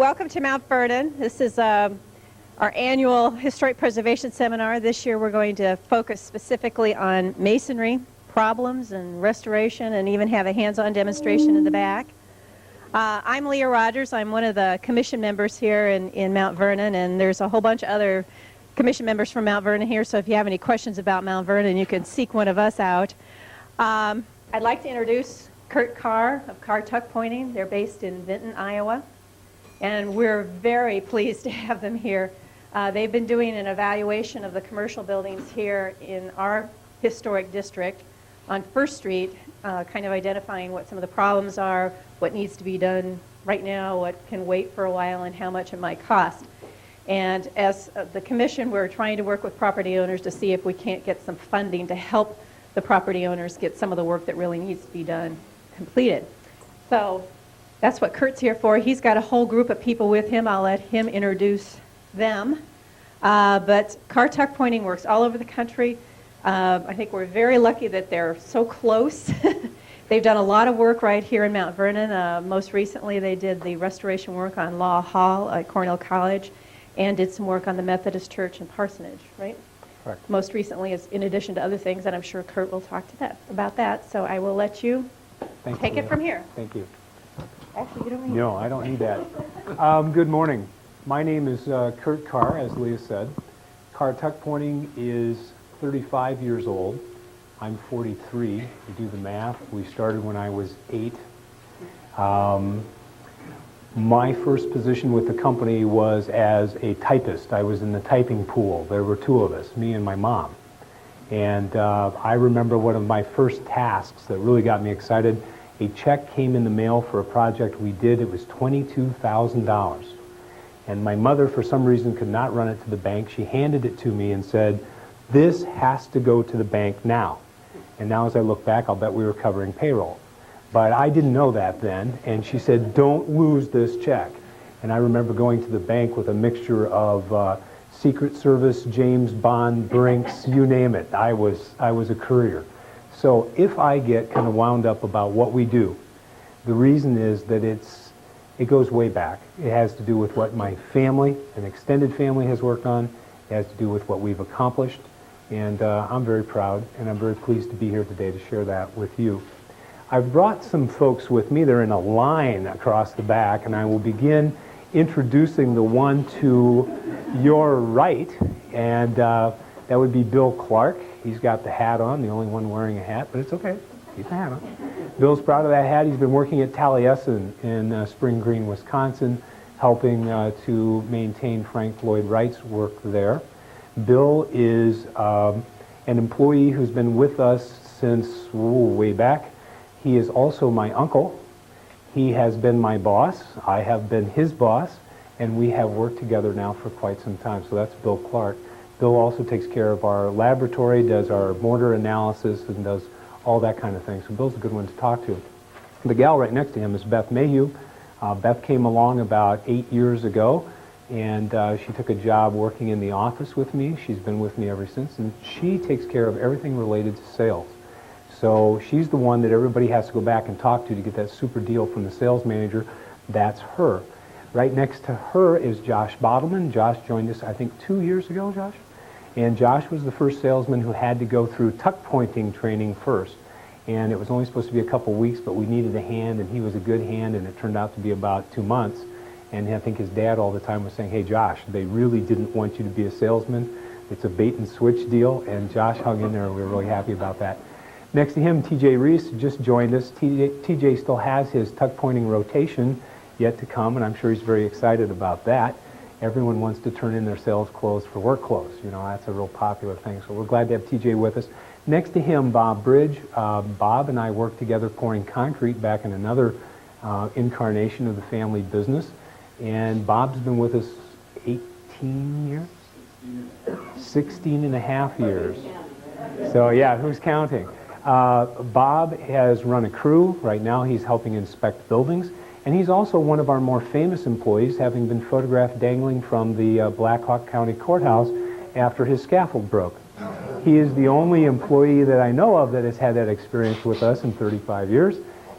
Welcome to Mount Vernon. This is our annual Historic Preservation Seminar. This year we're going to focus specifically on Masonry problems and restoration, and even have a hands-on demonstration in the back. I'm Leah Rogers. I'm one of the commission members here in Mount Vernon, and there's a whole bunch of other commission members from Mount Vernon here, so if you have any questions about Mount Vernon, you can seek one of us out. I'd like to introduce Kurt Carr of Carr Tuck Pointing. They're based in Vinton, Iowa, and we're very pleased to have them here. They've been doing an evaluation of the commercial buildings here in our historic district on First Street, kind of identifying what some of the problems are, what needs to be done right now, what can wait for a while, and how much it might cost. And as the commission, we're trying to work with property owners to see if we can't get some funding to help the property owners get some of the work that really needs to be done completed. So that's what Kurt's here for. He's got a whole group of people with him. I'll let him introduce them. But Carr Tuck Pointing works all over the country. I think we're very lucky that they're so close. They've done a lot of work right here in Mount Vernon. Most recently, they did the restoration work on Law Hall at Cornell College and did some work on the Methodist Church and Parsonage, right? Correct. Most recently, is in addition to other things, and I'm sure Kurt will talk to about that. So I will let you take it from here. Thank you. Actually, you don't need No, I don't need that. Good morning. My name is Kurt Carr, as Leah said. Carr Tuck Pointing is 35 years old. I'm 43. You do the math. We started when I was 8. My first position with the company was as a typist. I was in the typing pool. There were two of us, me and my mom. And I remember one of my first tasks that really got me excited. A check came in the mail for a project we did. It was $22,000. And my mother, for some reason, could not run it to the bank. She handed it to me and said, "This has to go to the bank now." And now as I look back, I'll bet we were covering payroll. But I didn't know that then. And she said, "Don't lose this check." And I remember going to the bank with a mixture of Secret Service, James Bond, Brinks, you name it. I was a courier. So if I get kind of wound up about what we do, the reason is that it goes way back. It has to do with what my family, an extended family, has worked on. It has to do with what we've accomplished. And I'm very proud, and I'm very pleased to be here today to share that with you. I've brought some folks with me. They're in a line across the back, and I will begin introducing the one to your right, and that would be Bill Clark. He's got the hat on, the only one wearing a hat, but it's okay. Keep the hat on. Bill's proud of that hat. He's been working at Taliesin in Spring Green, Wisconsin, helping to maintain Frank Lloyd Wright's work there. Bill is an employee who's been with us since way back. He is also my uncle. He has been my boss. I have been his boss, and we have worked together now for quite some time. So that's Bill Clark. Bill also takes care of our laboratory, does our mortar analysis, and does all that kind of thing. So Bill's a good one to talk to. The gal right next to him is Beth Mayhew. Beth came along about 8 years ago, and she took a job working in the office with me. She's been with me ever since, and she takes care of everything related to sales. So she's the one that everybody has to go back and talk to get that super deal from the sales manager. That's her. Right next to her is Josh Bottleman. Josh joined us, I think, 2 years ago, Josh? And Josh was the first salesman who had to go through tuck pointing training first. And it was only supposed to be a couple weeks, but we needed a hand, and he was a good hand, and it turned out to be about 2 months. And I think his dad all the time was saying, "Hey, Josh, they really didn't want you to be a salesman. It's a bait and switch deal." And Josh hung in there, and we were really happy about that. Next to him, TJ Reese just joined us. TJ still has his tuck pointing rotation yet to come, and I'm sure he's very excited about that. Everyone wants to turn in their sales clothes for work clothes. You know, that's a real popular thing. So we're glad to have TJ with us. Next to him, Bob Bridge. Bob and I worked together pouring concrete back in another incarnation of the family business. And Bob's been with us 18 years? 16 and a half years. So yeah, who's counting? Bob has run a crew. Right now he's helping inspect buildings. And he's also one of our more famous employees, having been photographed dangling from the Black Hawk County Courthouse after his scaffold broke. He is the only employee that I know of that has had that experience with us in 35 years.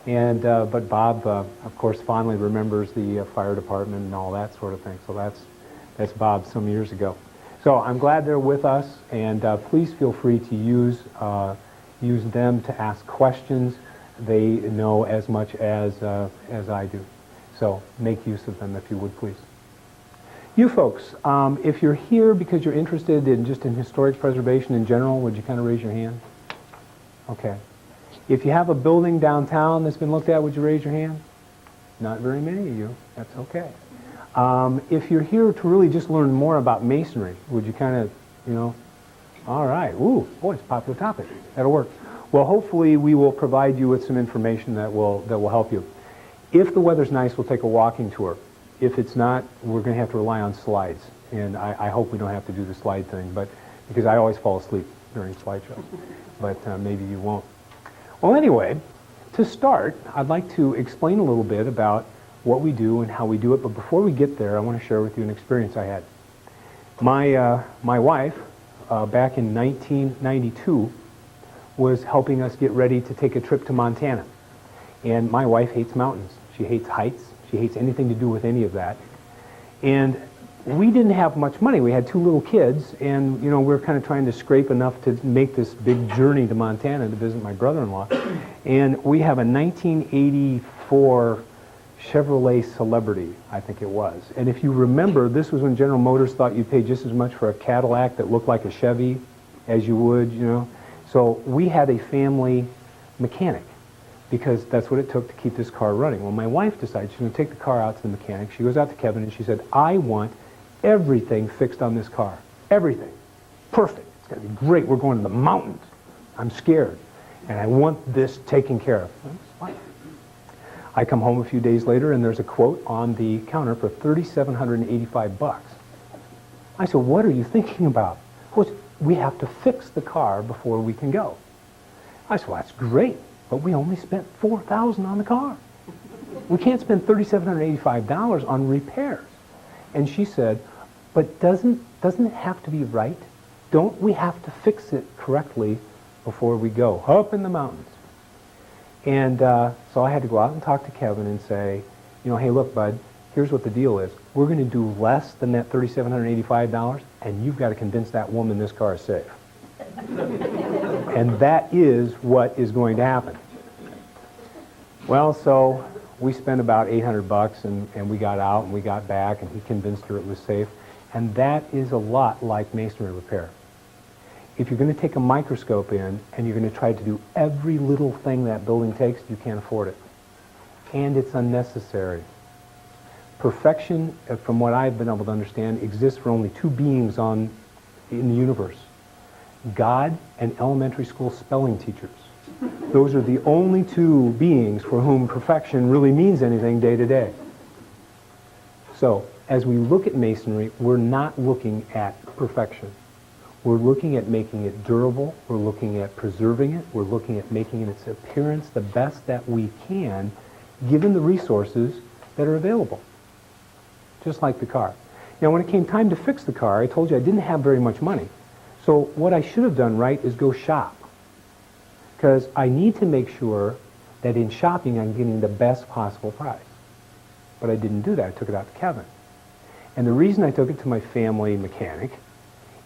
But Bob, of course, fondly remembers the fire department and all that sort of thing. So that's Bob some years ago. So I'm glad they're with us, and please feel free to use them to ask questions. They know as much as I do. So make use of them if you would, please. You folks, if you're here because you're interested in just in historic preservation in general, would you kind of raise your hand? Okay. If you have a building downtown that's been looked at, would you raise your hand? Not very many of you. That's okay. If you're here to really just learn more about masonry, would you kind of, all right. Ooh, boy, it's a popular topic. That'll work. Well, hopefully we will provide you with some information that will help you. If the weather's nice, we'll take a walking tour. If it's not, we're going to have to rely on slides. And I hope we don't have to do the slide thing, but because I always fall asleep during slideshows. But maybe you won't. Well, anyway, to start, I'd like to explain a little bit about what we do and how we do it. But before we get there, I want to share with you an experience I had. My wife, back in 1992, was helping us get ready to take a trip to Montana. And my wife hates mountains. She hates heights. She hates anything to do with any of that. And we didn't have much money. We had 2 little kids, and we were kind of trying to scrape enough to make this big journey to Montana to visit my brother-in-law. And we have a 1984 Chevrolet Celebrity, I think it was. And if you remember, this was when General Motors thought you'd pay just as much for a Cadillac that looked like a Chevy as you would, So we had a family mechanic, because that's what it took to keep this car running. Well, my wife decided she's going to take the car out to the mechanic. She goes out to Kevin and she said, I want everything fixed on this car. Everything. Perfect. It's going to be great. We're going to the mountains. I'm scared. And I want this taken care of. Well, I come home a few days later and there's a quote on the counter for $3,785. I said, what are you thinking about? Well, we have to fix the car before we can go. I said, well, that's great. But we only spent $4,000 on the car. We can't spend $3,785 on repairs. And she said, but doesn't it have to be right? Don't we have to fix it correctly before we go up in the mountains? And so I had to go out and talk to Kevin and say, hey, look, bud, here's what the deal is. We're going to do less than that $3,785, and you've got to convince that woman this car is safe. And that is what is going to happen. Well, so we spent about $800 and we got out and we got back and he convinced her it was safe. And that is a lot like masonry repair. If you're going to take a microscope in and you're going to try to do every little thing that building takes, you can't afford it. And it's unnecessary. Perfection, from what I've been able to understand, exists for only 2 beings in the universe. God and elementary school spelling teachers. Those are the only 2 beings for whom perfection really means anything day to day. So, as we look at masonry, we're not looking at perfection. We're looking at making it durable, we're looking at preserving it, we're looking at making its appearance the best that we can, given the resources that are available. Just like the car. Now, when it came time to fix the car, I told you I didn't have very much money. So what I should have done right is go shop. Because I need to make sure that in shopping I'm getting the best possible price. But I didn't do that. I took it out to Kevin. And the reason I took it to my family mechanic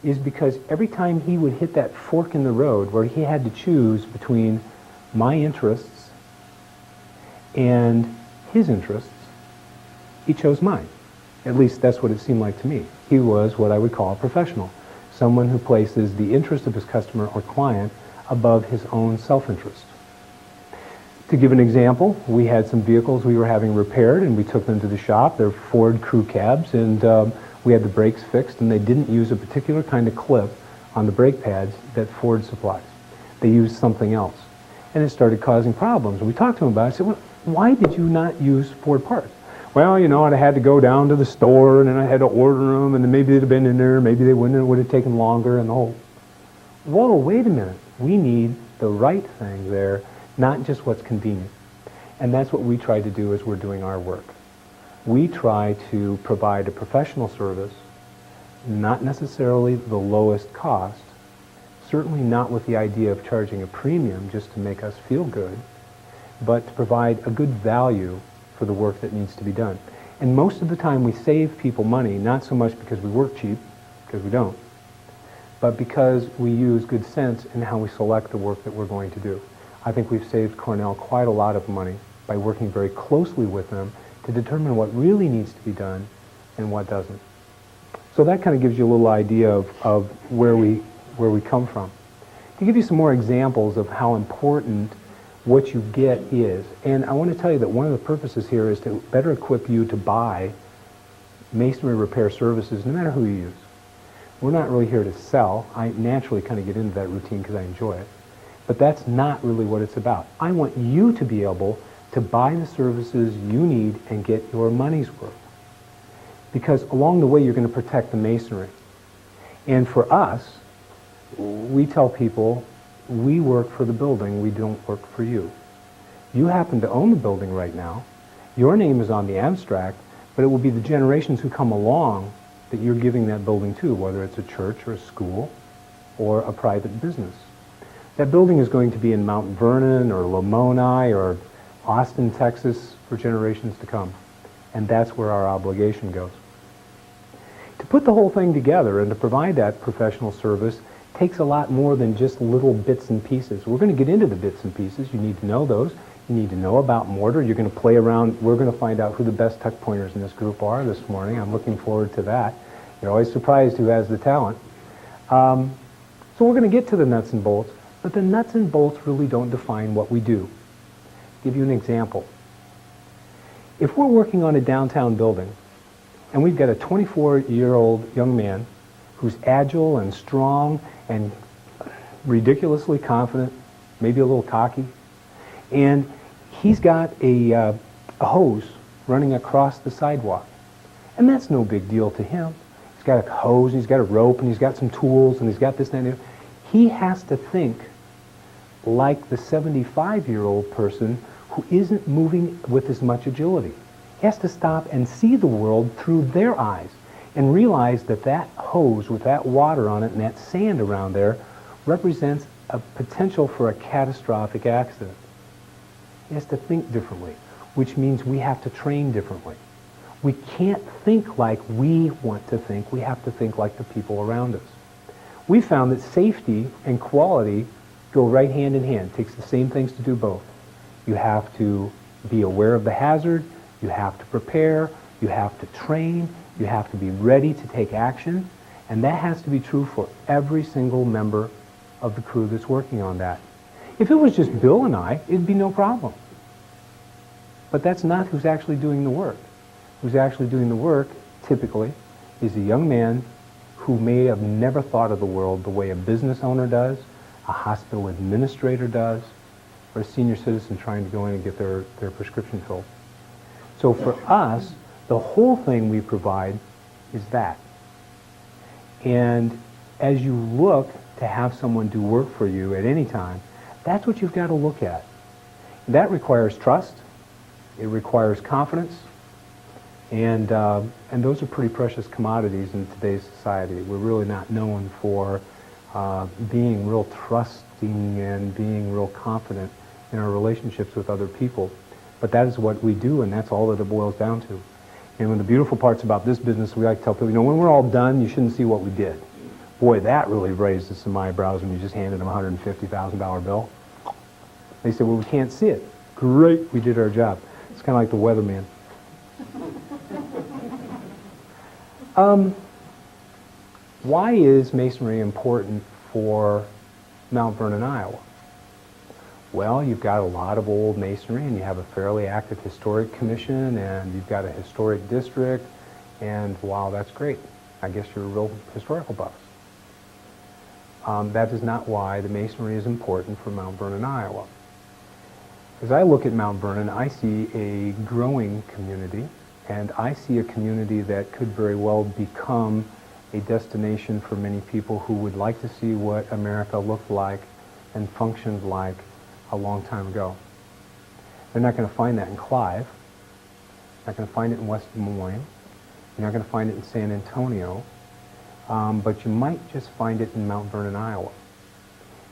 is because every time he would hit that fork in the road where he had to choose between my interests and his interests, he chose mine. At least that's what it seemed like to me. He was what I would call a professional. Someone who places the interest of his customer or client above his own self-interest. To give an example, we had some vehicles we were having repaired and we took them to the shop. They're Ford crew cabs, and we had the brakes fixed, and they didn't use a particular kind of clip on the brake pads that Ford supplies. They used something else. And it started causing problems. And we talked to him about it. I said, well, why did you not use Ford parts? Well, I had to go down to the store, and then I had to order them, and then maybe they'd have been in there, maybe they wouldn't, it would have taken longer, and the whole... Whoa, wait a minute. We need the right thing there, not just what's convenient. And that's what we try to do as we're doing our work. We try to provide a professional service, not necessarily the lowest cost, certainly not with the idea of charging a premium just to make us feel good, but to provide a good value for the work that needs to be done. And most of the time we save people money, not so much because we work cheap, because we don't, but because we use good sense in how we select the work that we're going to do. I think we've saved Cornell quite a lot of money by working very closely with them to determine what really needs to be done and what doesn't. So that kind of gives you a little idea of where we come from. To give you some more examples of how important what you get is, and I want to tell you that one of the purposes here is to better equip you to buy masonry repair services no matter who you use. We're not really here to sell. I naturally kind of get into that routine because I enjoy it. But that's not really what it's about. I want you to be able to buy the services you need and get your money's worth. Because along the way, you're going to protect the masonry. And for us, we tell people, we work for the building, we don't work for you. You happen to own the building right now. Your name is on the abstract, but it will be the generations who come along that you're giving that building to, whether it's a church or a school or a private business. That building is going to be in Mount Vernon or Lamoni or Austin, Texas for generations to come. And that's where our obligation goes. To put the whole thing together and to provide that professional service takes a lot more than just little bits and pieces. We're going to get into the bits and pieces. You need to know those. You need to know about mortar. You're going to play around. We're going to find out who the best tuck pointers in this group are this morning. I'm looking forward to that. You're always surprised who has the talent. So we're going to get to the nuts and bolts, but the nuts and bolts really don't define what we do. Give you an example. If we're working on a downtown building and we've got a 24-year-old young man who's agile and strong and ridiculously confident, maybe a little cocky, and he's got a hose running across the sidewalk. And that's no big deal to him. He's got a hose, and he's got a rope, and he's got some tools, and he's got this and that. He has to think like the 75-year-old person who isn't moving with as much agility. He has to stop and see the world through their eyes and realize that that hose with that water on it and that sand around there represents a potential for a catastrophic accident. He has to think differently, which means we have to train differently. We can't think like we want to think. We have to think like the people around us. We found that safety and quality go right hand in hand. It takes the same things to do both. You have to be aware of the hazard. You have to prepare. You have to train. You have to be ready to take action. And that has to be true for every single member of the crew that's working on that. If it was just Bill and I, it'd be no problem. But that's not who's actually doing the work. Who's actually doing the work, typically, is a young man who may have never thought of the world the way a business owner does, a hospital administrator does, or a senior citizen trying to go in and get their prescription filled. So for us, the whole thing we provide is that. And as you look to have someone do work for you at any time, that's what you've got to look at. That requires trust. It requires confidence. And those are pretty precious commodities in today's society. We're really not known for being real trusting and being real confident in our relationships with other people. But that is what we do, and that's all that it boils down to. And one of the beautiful parts about this business, we like to tell people, when we're all done, you shouldn't see what we did. Boy, that really raises some eyebrows when you just handed them a $150,000 bill. They say, well, we can't see it. Great, we did our job. It's kind of like the weatherman. Why is masonry important for Mount Vernon, Iowa? Well, you've got a lot of old masonry, and you have a fairly active historic commission, and you've got a historic district, and wow, that's great. I guess you're a real historical buff. That is not why the masonry is important for Mount Vernon, Iowa. As I look at Mount Vernon, I see a growing community, and I see a community that could very well become a destination for many people who would like to see what America looked like and functioned like a long time ago. They're not going to find that in Clive. They're not going to find it in West Des Moines. You're not going to find it in San Antonio. But you might just find it in Mount Vernon, Iowa.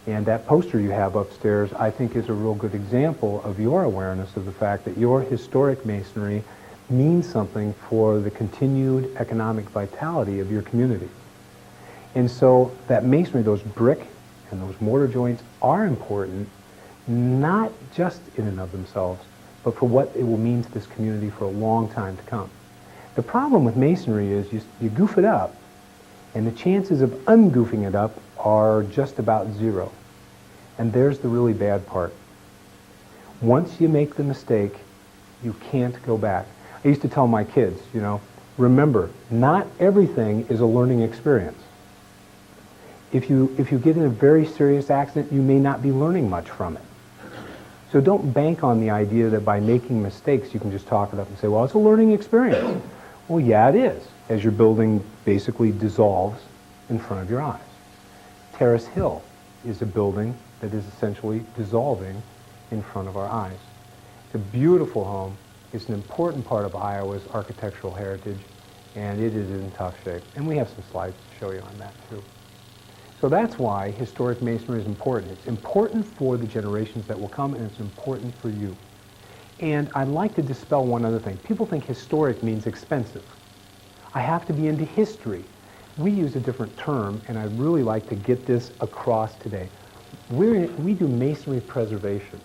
And that poster you have upstairs, I think, is a real good example of your awareness of the fact that your historic masonry means something for the continued economic vitality of your community. And so that masonry, those brick and those mortar joints are important, not just in and of themselves, but for what it will mean to this community for a long time to come. The problem with masonry is you goof it up, and the chances of ungoofing it up are just about zero. And there's the really bad part. Once you make the mistake, you can't go back. I used to tell my kids, remember, not everything is a learning experience. If you get in a very serious accident, you may not be learning much from it. So don't bank on the idea that by making mistakes, you can just talk it up and say, well, it's a learning experience. Well, yeah, it is, as your building basically dissolves in front of your eyes. Terrace Hill is a building that is essentially dissolving in front of our eyes. It's a beautiful home. It's an important part of Iowa's architectural heritage, and it is in tough shape. And we have some slides to show you on that, too. So that's why historic masonry is important. It's important for the generations that will come, and it's important for you. And I'd like to dispel one other thing. People think historic means expensive. I have to be into history. We use a different term, and I'd really like to get this across today. We do masonry preservation.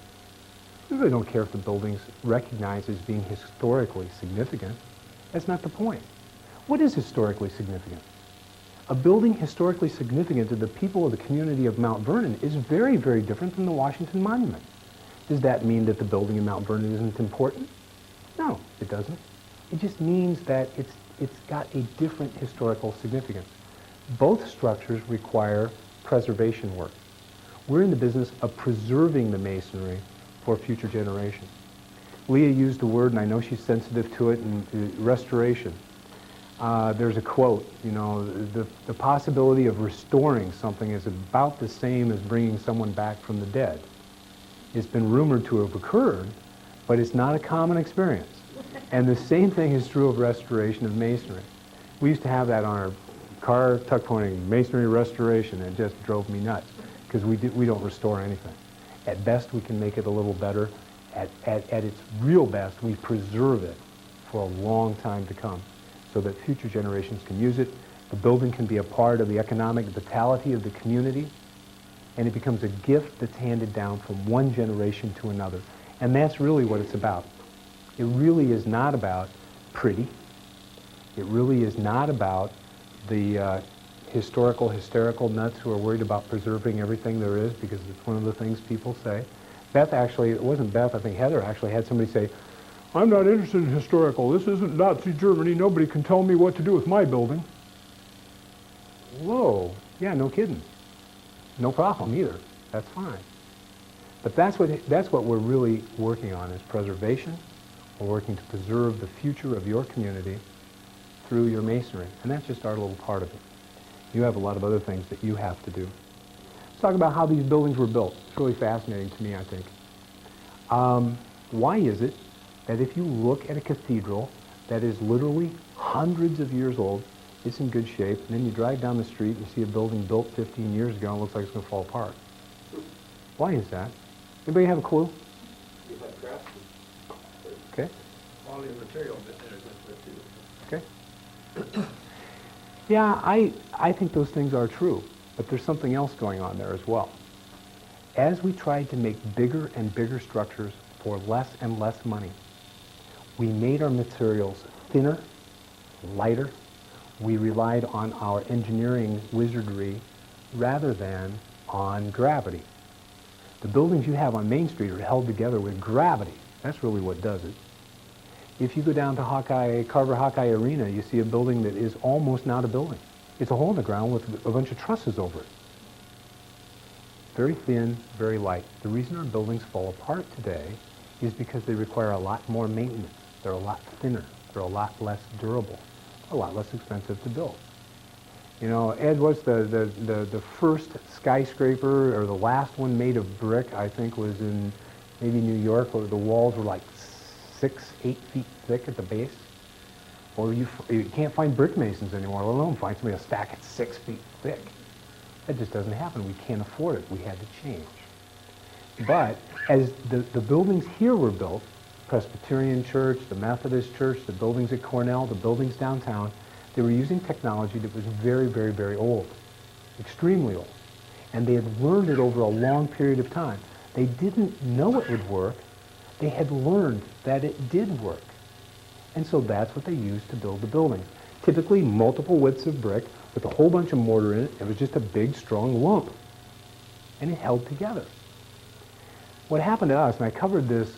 We really don't care if the building's recognized as being historically significant. That's not the point. What is historically significant? A building historically significant to the people of the community of Mount Vernon is very, very different than the Washington Monument. Does that mean that the building in Mount Vernon isn't important? No, it doesn't. It just means that it's got a different historical significance. Both structures require preservation work. We're in the business of preserving the masonry for future generations. Leah used the word, and I know she's sensitive to it, restoration. There's a quote, the possibility of restoring something is about the same as bringing someone back from the dead. It's been rumored to have occurred, but it's not a common experience. And the same thing is true of restoration of masonry. We used to have that on our car tuck pointing, masonry restoration, and it just drove me nuts, because we don't restore anything. At best, we can make it a little better. At its real best, we preserve it for a long time to come, so that future generations can use it. The building can be a part of the economic vitality of the community, and it becomes a gift that's handed down from one generation to another. And that's really what it's about. It really is not about pretty. It really is not about the hysterical nuts who are worried about preserving everything there is, because it's one of the things people say. Beth actually, it wasn't Beth, I think Heather actually had somebody say, I'm not interested in historical. This isn't Nazi Germany. Nobody can tell me what to do with my building. Whoa. Yeah, no kidding. No problem either. That's fine. But that's what we're really working on, is preservation. We're working to preserve the future of your community through your masonry. And that's just our little part of it. You have a lot of other things that you have to do. Let's talk about how these buildings were built. It's really fascinating to me, I think. Why is it that if you look at a cathedral that is literally hundreds of years old, it's in good shape, and then you drive down the street and you see a building built 15 years ago and it looks like it's going to fall apart? Why is that? Anybody have a clue? You have craftsmen. Okay. Quality of material that they're good with too. Okay. Yeah, I think those things are true, but there's something else going on there as well. As we tried to make bigger and bigger structures for less and less money, we made our materials thinner, lighter. We relied on our engineering wizardry rather than on gravity. The buildings you have on Main Street are held together with gravity. That's really what does it. If you go down to Carver Hawkeye Arena, you see a building that is almost not a building. It's a hole in the ground with a bunch of trusses over it. Very thin, very light. The reason our buildings fall apart today is because they require a lot more maintenance. They're a lot thinner. They're a lot less durable. A lot less expensive to build. Ed, what's the first skyscraper, or the last one made of brick, I think, was in maybe New York, where the walls were like 6-8 feet thick at the base? Or you can't find brick masons anymore, let alone find somebody to stack it 6 feet thick. That just doesn't happen. We can't afford it. We had to change. But as the buildings here were built, Presbyterian Church, the Methodist Church, the buildings at Cornell, the buildings downtown, they were using technology that was very, very, very old, extremely old. And they had learned it over a long period of time. They didn't know it would work. They had learned that it did work. And so that's what they used to build the buildings. Typically multiple widths of brick with a whole bunch of mortar in it. It was just a big, strong lump. And it held together. What happened to us, and I covered this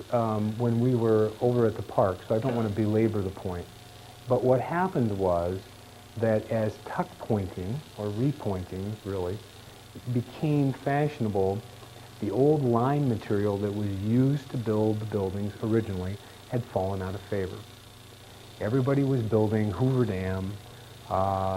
when we were over at the park, so I don't want to belabor the point, but what happened was that as tuck pointing, or repointing really, became fashionable, the old lime material that was used to build the buildings originally had fallen out of favor. Everybody was building Hoover Dam,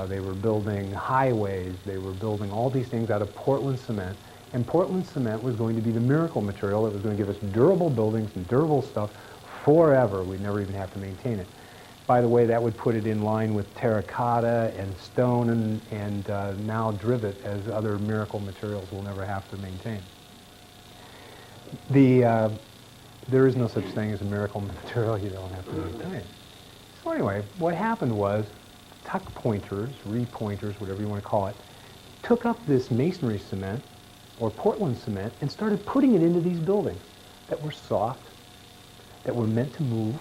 they were building highways, they were building all these things out of Portland cement, and Portland cement was going to be the miracle material that was going to give us durable buildings and durable stuff forever. We'd never even have to maintain it. By the way, that would put it in line with terracotta and stone and now drivet as other miracle materials we'll never have to maintain. There is no such thing as a miracle material you don't have to maintain. So anyway, what happened was tuck pointers, repointers, whatever you want to call it, took up this masonry cement or Portland cement and started putting it into these buildings that were soft, that were meant to move,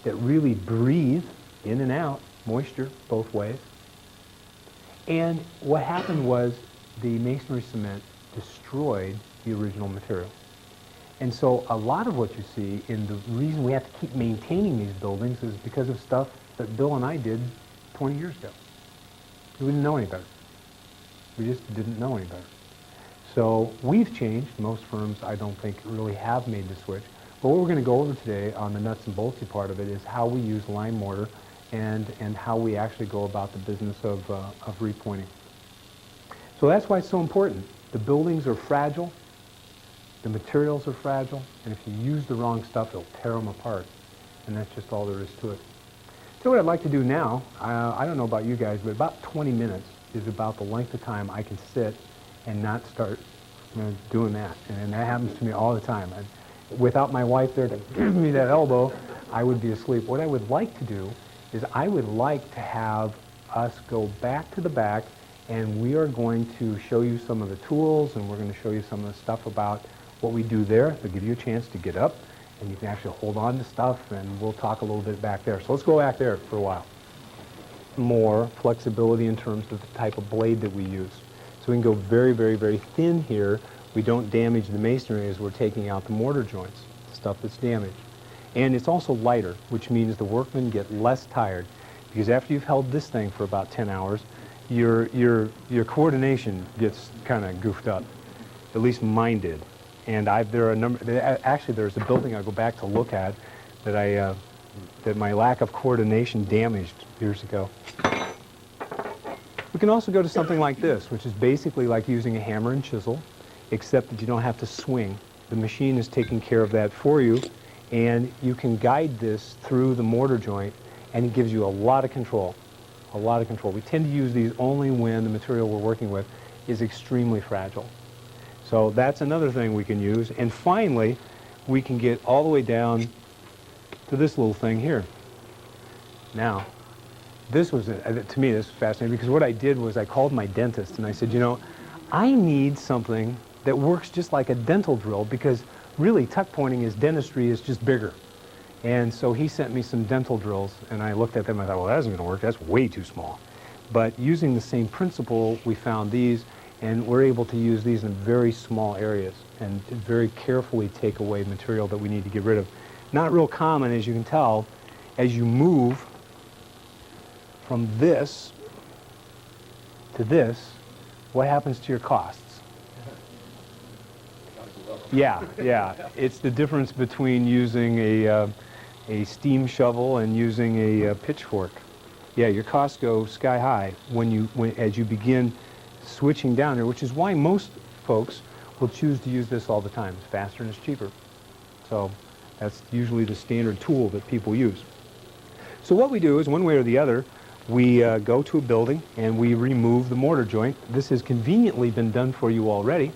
that really breathe in and out, moisture both ways. And what happened was the masonry cement destroyed the original material. And so a lot of what you see in the reason we have to keep maintaining these buildings is because of stuff that Bill and I did 20 years ago. We didn't know any better. We just didn't know any better. So we've changed. Most firms, I don't think, really have made the switch. But what we're going to go over today on the nuts and boltsy part of it is how we use lime mortar and how we actually go about the business of repointing. So that's why it's so important. The buildings are fragile. The materials are fragile. And if you use the wrong stuff, it'll tear them apart. And that's just all there is to it. So what I'd like to do now, I don't know about you guys, but about 20 minutes is about the length of time I can sit and not start doing that. And that happens to me all the time. Without my wife there to give me that elbow, I would be asleep. What I would like to do is I would like to have us go back to the back, and we are going to show you some of the tools, and we're going to show you some of the stuff about what we do there. They'll give you a chance to get up, and you can actually hold on to stuff, and we'll talk a little bit back there. So let's go back there for a while. More flexibility in terms of the type of blade that we use. So we can go very, very, very thin here. We don't damage the masonry as we're taking out the mortar joints, the stuff that's damaged. And it's also lighter, which means the workmen get less tired. Because after you've held this thing for about 10 hours, your coordination gets kind of goofed up. At least mine did. And actually there's a building I go back to look at that that my lack of coordination damaged years ago. We can also go to something like this, which is basically like using a hammer and chisel, except that you don't have to swing. The machine is taking care of that for you, and you can guide this through the mortar joint, and it gives you a lot of control, a lot of control. We tend to use these only when the material we're working with is extremely fragile. So that's another thing we can use. And finally, we can get all the way down to this little thing here. Now, this was, to me, this was fascinating, because what I did was I called my dentist and I said, you know, I need something that works just like a dental drill, because really tuck pointing is dentistry is just bigger. And so he sent me some dental drills, and I looked at them and I thought, well, that isn't going to work. That's way too small. But using the same principle, we found these, and we're able to use these in very small areas and very carefully take away material that we need to get rid of. Not real common, as you can tell, as you move from this to this, what happens to your costs? Yeah. It's the difference between using a steam shovel and using a pitchfork. Yeah, your costs go sky high as you begin switching down here, which is why most folks will choose to use this all the time. It's faster and it's cheaper. So that's usually the standard tool that people use. So what we do is, one way or the other, we go to a building and we remove the mortar joint. This has conveniently been done for you already,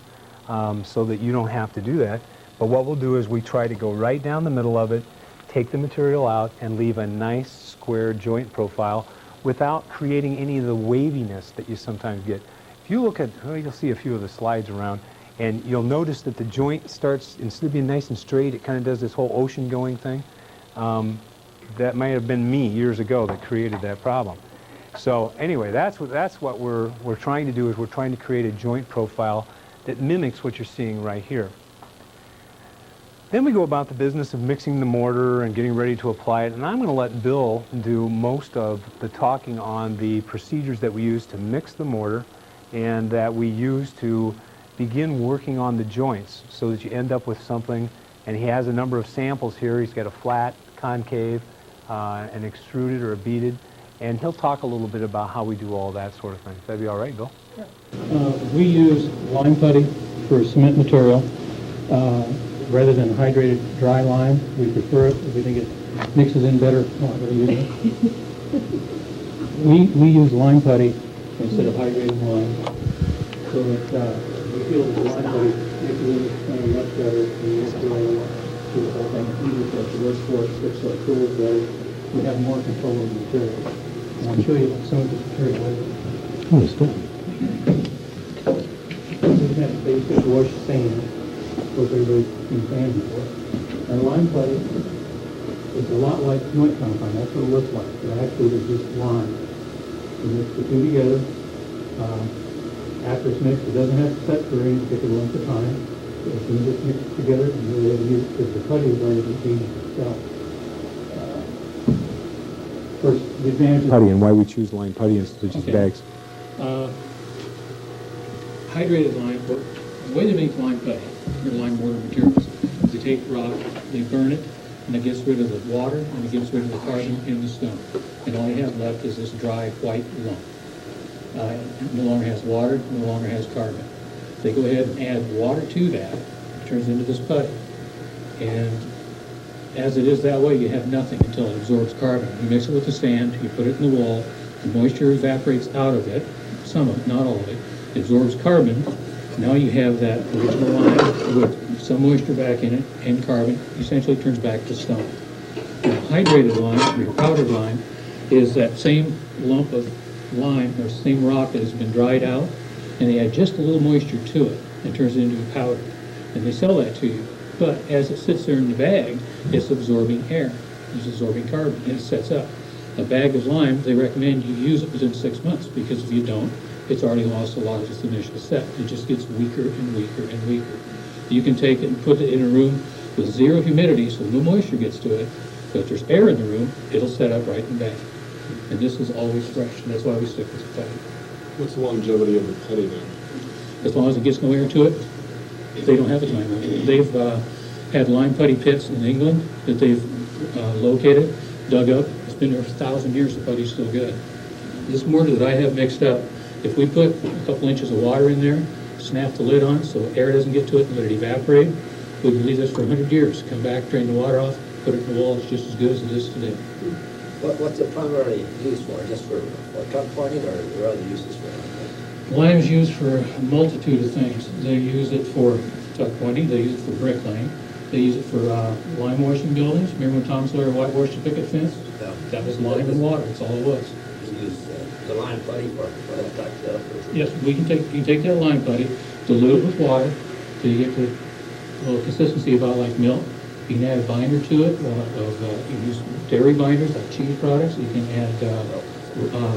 so that you don't have to do that. But what we'll do is we try to go right down the middle of it, take the material out, and leave a nice square joint profile without creating any of the waviness that you sometimes get. If you look at, you'll see a few of the slides around, and you'll notice that the joint starts, instead of being nice and straight, it kind of does this whole ocean-going thing. That might have been me years ago that created that problem. So anyway, that's what we're trying to do, is we're trying to create a joint profile that mimics what you're seeing right here. Then we go about the business of mixing the mortar and getting ready to apply it, and I'm going to let Bill do most of the talking on the procedures that we use to mix the mortar and that we use to begin working on the joints so that you end up with something. And he has a number of samples here. He's got a flat, concave, an extruded or a beaded, and he'll talk a little bit about how we do all that sort of thing. That'd be all right, Bill? We use lime putty for cement material rather than hydrated dry lime. We prefer it. We think it mixes in better. Oh, I gotta use it. We use lime putty instead of hydrated lime, so that we feel that the lime putty mixes in much better than the whole thing. Easier for us to work for it, sticks to our tools better. We have more control of the material. And I'll show you some of this material later. Oh, it's good. This is that basic wash sand, what everybody's been fans before. And lime putty is a lot like joint compound. That's what it looks like. But actually, it's just lime. You mix the two together. After it's mixed, it doesn't have to set for any particular length of time. So as soon as it's mixed together, you'll be able to use it because the putty is already contained itself. First, the advantage of Putty, and why we choose lime putty instead of just bags. hydrated lime, the way they make lime putty, or lime mortar materials, is they take rock, they burn it, and it gets rid of the water, and it gets rid of the carbon in the stone. And all you have left is this dry, white lump. It no longer has water, no longer has carbon. They go ahead and add water to that, it turns into this putty. And as it is that way, you have nothing until it absorbs carbon. You mix it with the sand, you put it in the wall, the moisture evaporates out of it, some of it, not all of it, it absorbs carbon. Now you have that original lime with some moisture back in it and carbon, essentially turns back to stone. Now, hydrated lime, or powdered lime, is that same lump of lime, or same rock that has been dried out, and they add just a little moisture to it and turns it into a powder. And they sell that to you. But as it sits there in the bag, it's absorbing air, it's absorbing carbon, and it sets up. A bag of lime, they recommend you use it within 6 months, because if you don't, it's already lost a lot of its initial set. It just gets weaker and weaker and weaker. You can take it and put it in a room with zero humidity, so no moisture gets to it, but if there's air in the room, it'll set up right in the bag. And this is always fresh, and that's why we stick with the putty. What's the longevity of the putty then? As long as it gets no air to it, they don't have a time limit. They've had lime putty pits in England that they've located, dug up. It's been there for 1,000 years, the putty's still good. This mortar that I have mixed up, if we put a couple inches of water in there, snap the lid on so air doesn't get to it and let it evaporate, we can leave this for 100 years. Come back, drain the water off, put it in the wall, it's just as good as it is today. What's it primarily used for? Just for tuck pointing, or are there other uses for it? Lime is used for a multitude of things. They use it for tuck pointing, they use it for bricklaying, they use it for lime washing buildings. Remember when Tom Sawyer whitewashed the picket fence? Yeah. That was lime and water, that's all it was. You use the lime putty for that type of stuff? Yes, you can take that lime putty, dilute it with water, till you get to a little consistency about like milk. You can add a binder to it, you can use dairy binders like cheese products. You can add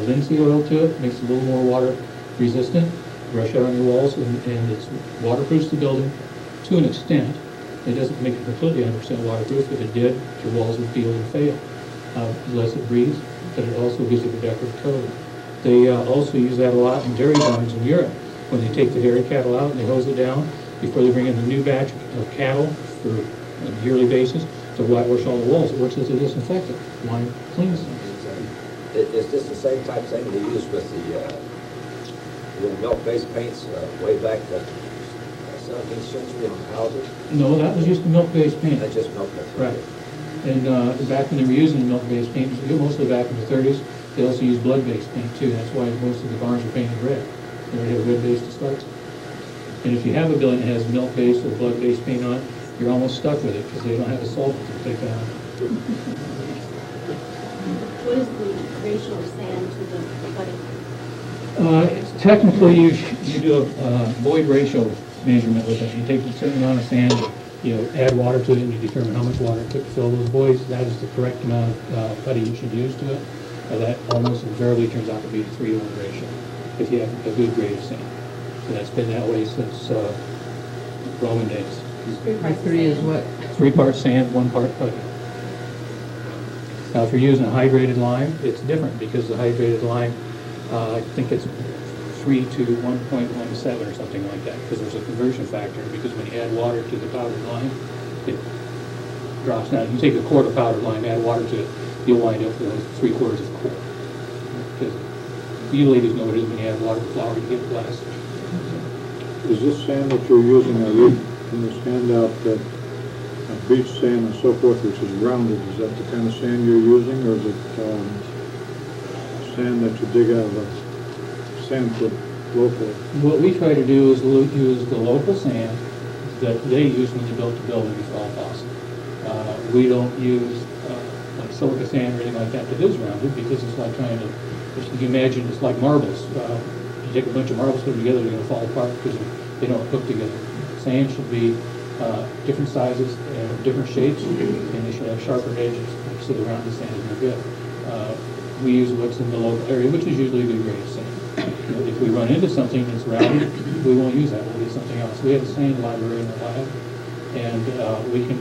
linseed oil to it, makes it a little more water resistant. Brush it on your walls, and it's waterproofs the building to an extent. It doesn't make it completely 100% waterproof. If it did, your walls would peel and fail, unless it breathes, but it also gives it a decorative coating. They also use that a lot in dairy barns in Europe, when they take the dairy cattle out and they hose it down before they bring in the new batch of cattle for on a yearly basis to whitewash all the walls. It works as a disinfectant. Lime cleans them. Is this the same type of thing they use with the milk-based paints way back the 17th century on houses? No, that was just the milk-based paint. That's just milk-based. Right. And back when they were using milk-based paint, mostly back in the 30s, They also use blood-based paint too. That's why most of the barns are painted red. They already have red base to start with. And if you have a building that has milk-based or blood-based paint on it, you're almost stuck with it because they don't have a solvent to take that out. What is the ratio of sand to the putty? Technically, you do a void ratio measurement with it. You take a certain amount of sand, you add water to it, and you determine how much water it took to fill those voids. That is the correct amount of putty you should use to it. That almost invariably turns out to be the 3-to-1 ratio if you have a good grade of sand. So that's been that way since Roman days. 3 is what? 3 parts sand, 1 part putty. Now, if you're using a hydrated lime, it's different because the hydrated lime, I think it's 3 to 1.17 or something like that, because there's a conversion factor, because when you add water to the powdered lime, it drops down. You take a quart of powdered lime, add water to it, you'll wind up with 3/4 of a quart. Because you ladies know what it is when you add water to flour, you get glass. Is this sand that you're using, I read in this handout that beach sand and so forth, which is rounded, is that the kind of sand you're using, or is it sand that you dig out of a sand pit locally? What we try to do is use the local sand that they use when they built the building, if all possible. We don't use like silica sand or anything like that that is rounded, because it's like trying to, if you can imagine, it's like marbles. You take a bunch of marbles, put them together, they're going to fall apart because they don't hook together. Sand should be different sizes and different shapes, and they should have sharper edges, so the rounded sand is no good. We use what's in the local area, which is usually a good grade of sand. If we run into something that's rounded, we won't use that, we'll use something else. We have a sand library in the lab, and we can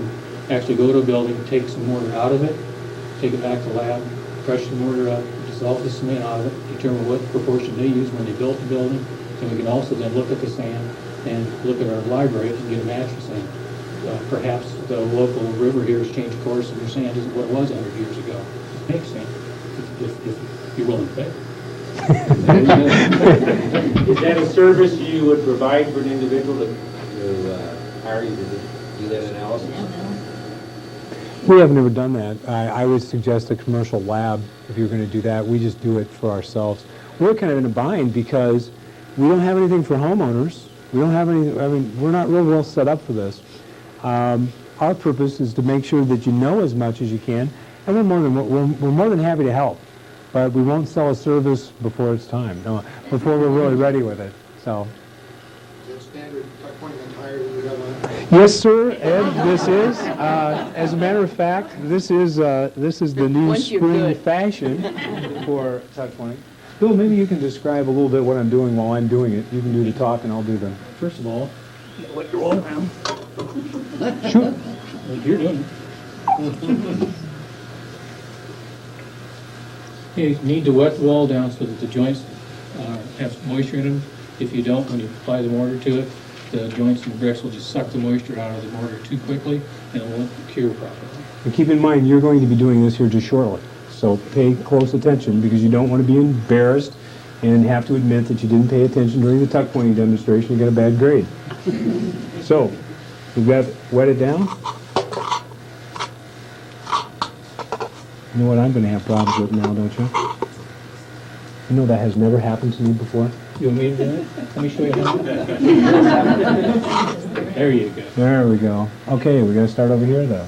actually go to a building, take some mortar out of it, take it back to the lab, crush the mortar up, dissolve the cement out of it, determine what proportion they used when they built the building, and we can also then look at the sand and look at our library and get a match of sand. Perhaps the local river here has changed course and your sand isn't what it was 100 years ago. It makes sense if you're willing to pay. Is that a service you would provide for an individual to hire you to do that analysis? We have never done that. I would suggest a commercial lab if you're going to do that. We just do it for ourselves. We're kind of in a bind because we don't have anything for homeowners. We don't have any, I mean, we're not real well set up for this. Our purpose is to make sure that you know as much as you can, and we're more than happy to help. But we won't sell a service before it's time, no, before we're really ready with it. So. Is it standard tuck pointing and tire that we have on? Yes, sir, Ed. This is, as a matter of fact, this is the new Once you're spring good. fashion for tuck pointing. Bill, maybe you can describe a little bit what I'm doing while I'm doing it. You can do the talk, and I'll do the. First of all, let your roll around. Shoot. Like you're doing it. You need to wet the wall down so that the joints have moisture in them. If you don't, when you apply the mortar to it, the joints and the bricks will just suck the moisture out of the mortar too quickly, and it won't cure properly. And keep in mind, you're going to be doing this here just shortly. So pay close attention, because you don't want to be embarrassed and have to admit that you didn't pay attention during the tuck pointing demonstration and get a bad grade. So, we've got to wet it down. You know what I'm going to have problems with now, don't you? You know that has never happened to me before? You want me to do it? Let me show you how. There you go. There we go. Okay, we're going to start over here, though.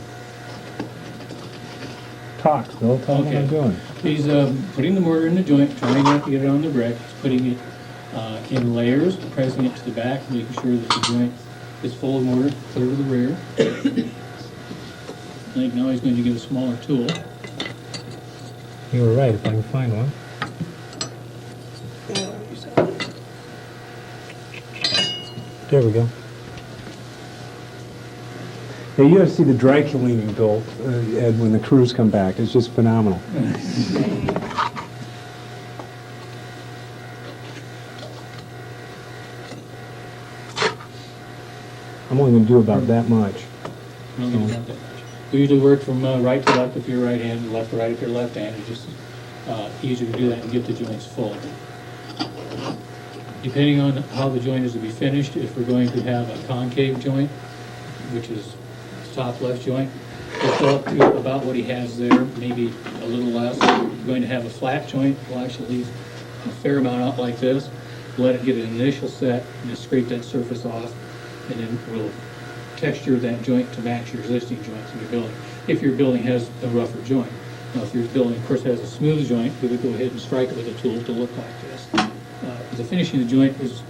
Talk, Bill. Tell me what I'm doing. He's putting the mortar in the joint, trying not to get it on the brick. He's putting it in layers, pressing it to the back, making sure that the joint is full of mortar, clear to the rear. I think now he's going to get a smaller tool. You were right, if I can find one. There we go. Yeah, you got to see the dry cleaning, Bill, Ed, when the crews come back. It's just phenomenal. I'm only going to do about that much. We don't get that much. We usually work from right to left if you're right-handed, left to right if you're left-handed. It's just easier to do that and get the joints full. Depending on how the joint is to be finished, if we're going to have a concave joint, which is the top left joint, we'll fill up to about what he has there, maybe a little less. You're going to have a flat joint, we'll actually leave a fair amount out like this, let it get an initial set, and just scrape that surface off, and then we'll texture that joint to match your existing joints in your building, if your building has a rougher joint. Now, if your building, of course, has a smooth joint, we would go ahead and strike it with a tool to look like this. The finishing of the joint is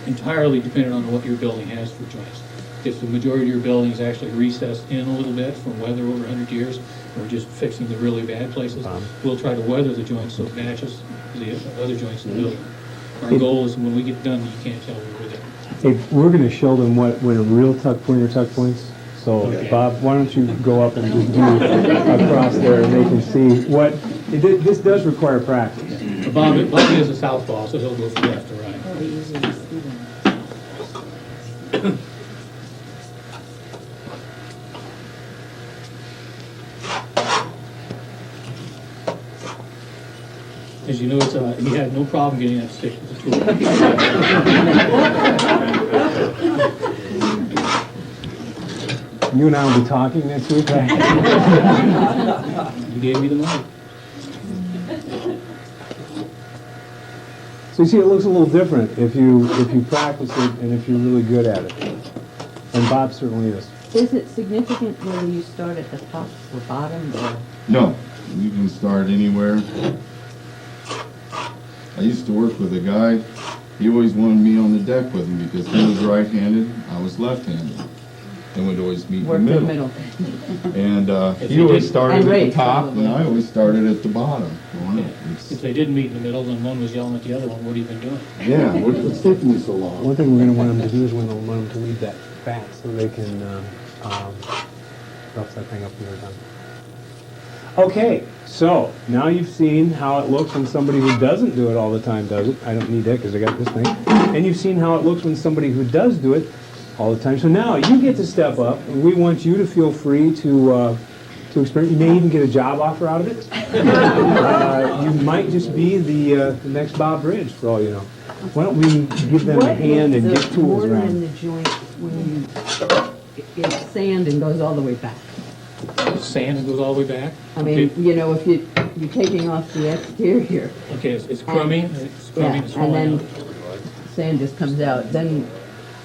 entirely dependent on what your building has for joints. If the majority of your building is actually recessed in a little bit from weather over 100 years, or just fixing the really bad places, we'll try to weather the joint so it matches the other joints in the building. Our goal is when we get done, you can't tell where we're there. Hey, we're going to show them what a real tuck pointer tuck points. So, Bob, why don't you go up and just do across there, and they can see what, this does require practice. Bob is a southpaw, so he'll go from left to right. As you notice, he had no problem getting that stick with the tool. You and I will be talking next week, right? You gave me the money. So you see, it looks a little different if you practice it and if you're really good at it. And Bob certainly is. Is it significant whether you start at the top or bottom, or? No, you can start anywhere. I used to work with a guy, he always wanted me on the deck with him because he was right-handed, I was left-handed. And we'd always meet Work in the the middle. middle. And he always started And at the race, top, probably. and I always started at the bottom. If they didn't meet in the middle, then one was yelling at the other one, what have you been doing? Yeah, what's taking you so long? One thing we're going to want them to do is we're going to want them to leave that back so they can rough that thing up when they're done. Okay, so now you've seen how it looks when somebody who doesn't do it all the time does it. I don't need that because I got this thing. And you've seen how it looks when somebody who does do it all the time. So now you get to step up, and we want you to feel free to experience. You may even get a job offer out of it. You might just be the next Bob Bridge, for all you know. Why don't we give them a hand and get tools What is the mortar in around? the joint when it's sand and goes all the way back? Sand and goes all the way back? I mean, you know, if you're taking off the exterior, Okay, it's crummy, yeah, it's and falling then out. sand just comes out, then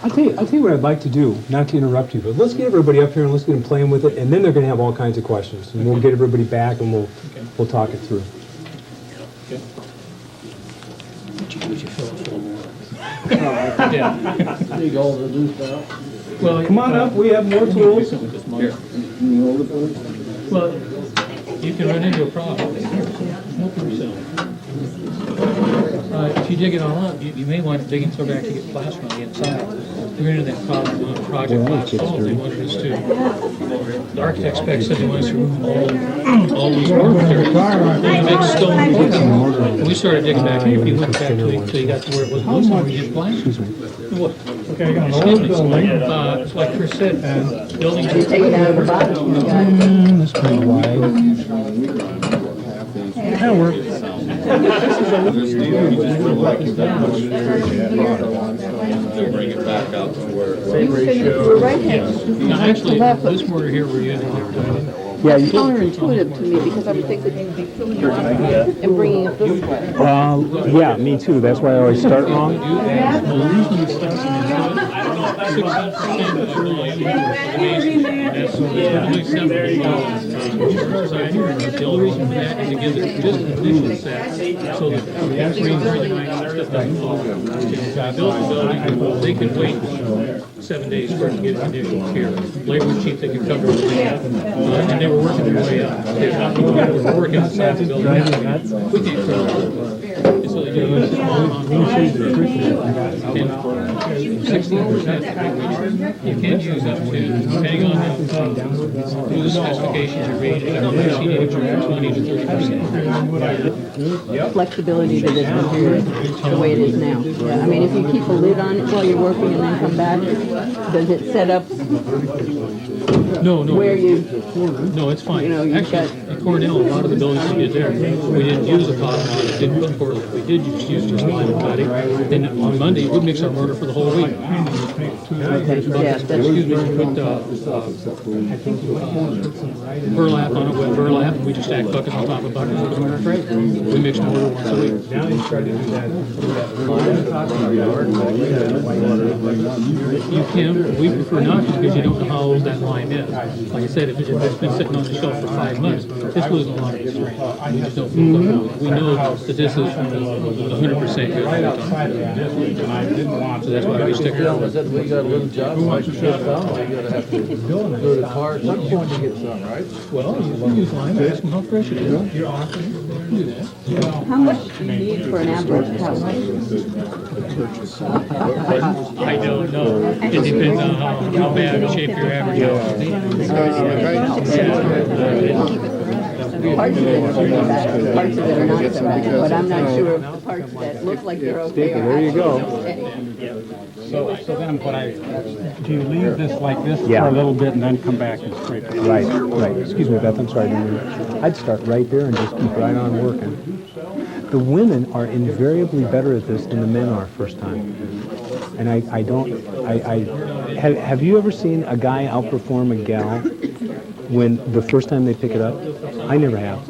I'll tell you what I'd like to do, not to interrupt you, but let's get everybody up here and let's get them playing with it, and then they're going to have all kinds of questions. And we'll get everybody back and we'll talk it through. Okay. Would you fill it full of water? Yeah. Dig all the loose out. Well, Come on up, we have more tools. Well, you can run into a problem. Help yourself. If you dig it all up, you may want to dig and throw back to get plaster on the inside. We're into that problem on Project last fall. They wanted us to, the architect spec said they wanted us to remove all those mortar materials and make stone mortar. And we started digging back, and we went back till you got to where it was loose and we did plaster. What? Okay, I got an Excuse old me. building. Like Chris said, buildings. you take it out of the bottom, you got That's pretty wide. That'll work. Bring it back out to where. Same ratio. Now, actually, this mortar here we're using, Yeah, It's counterintuitive to me because I would think that you'd be filling water and bringing it this way. yeah, me too. That's why I always start wrong. well, the reason we started is that's only 7%. The only reason for that is to give it just an initial set, so that after you bring the stuff doesn't fall. Build the building, they can wait 7 days for it to get conditions here. Labor was cheap, they could cover everything up. And they were working their way up. They were working inside the building. We can't cover it. And so they do it on 16%. You can use up to, depending on who the specifications you read, you can negotiate 20 to 30%. flexibility to this material, the way it is now. Yeah, I mean, if you keep a lid on it while you're working and then come back, Does it set up No, where you, no, it's fine. You know, you've Actually, at Cornell, a lot of the buildings we did there, we didn't use a cotton, we didn't put Portland. We did use just lime and putty. Then on Monday, we'd mix our mortar for the whole week. yeah, that's, Excuse me, we put burlap on it, wet burlap, and we just stack buckets on top of buckets. We mix mortar once a week. Now they started to do that. You can, we prefer not to because you don't know how old that lime is. Like I said, if it's been sitting on the shelf for 5 months, it's losing a lot of its strength. We just don't feel comfortable. We know that this is 100% good. So that's why we stick with it. We got a little job, like you said, we gotta have to do it hard, some point to get some, right? Well, you can use lime, ask them how fresh it is. Do that. how much do you need for an average house? I don't know. It depends on how bad of shape your average house is. Parts of it are pretty bad, parts of it are not so bad, but I'm not sure if the parts that look like they're okay are There you go. actually okay. So then do you leave this like this Yeah. for a little bit and then come back and scrape it? Right, right. Excuse me, Beth, I'm sorry. I'd start right there and just keep right on working. The women are invariably better at this than the men are first time. And have you ever seen a guy outperform a gal when the first time they pick it up? I never have.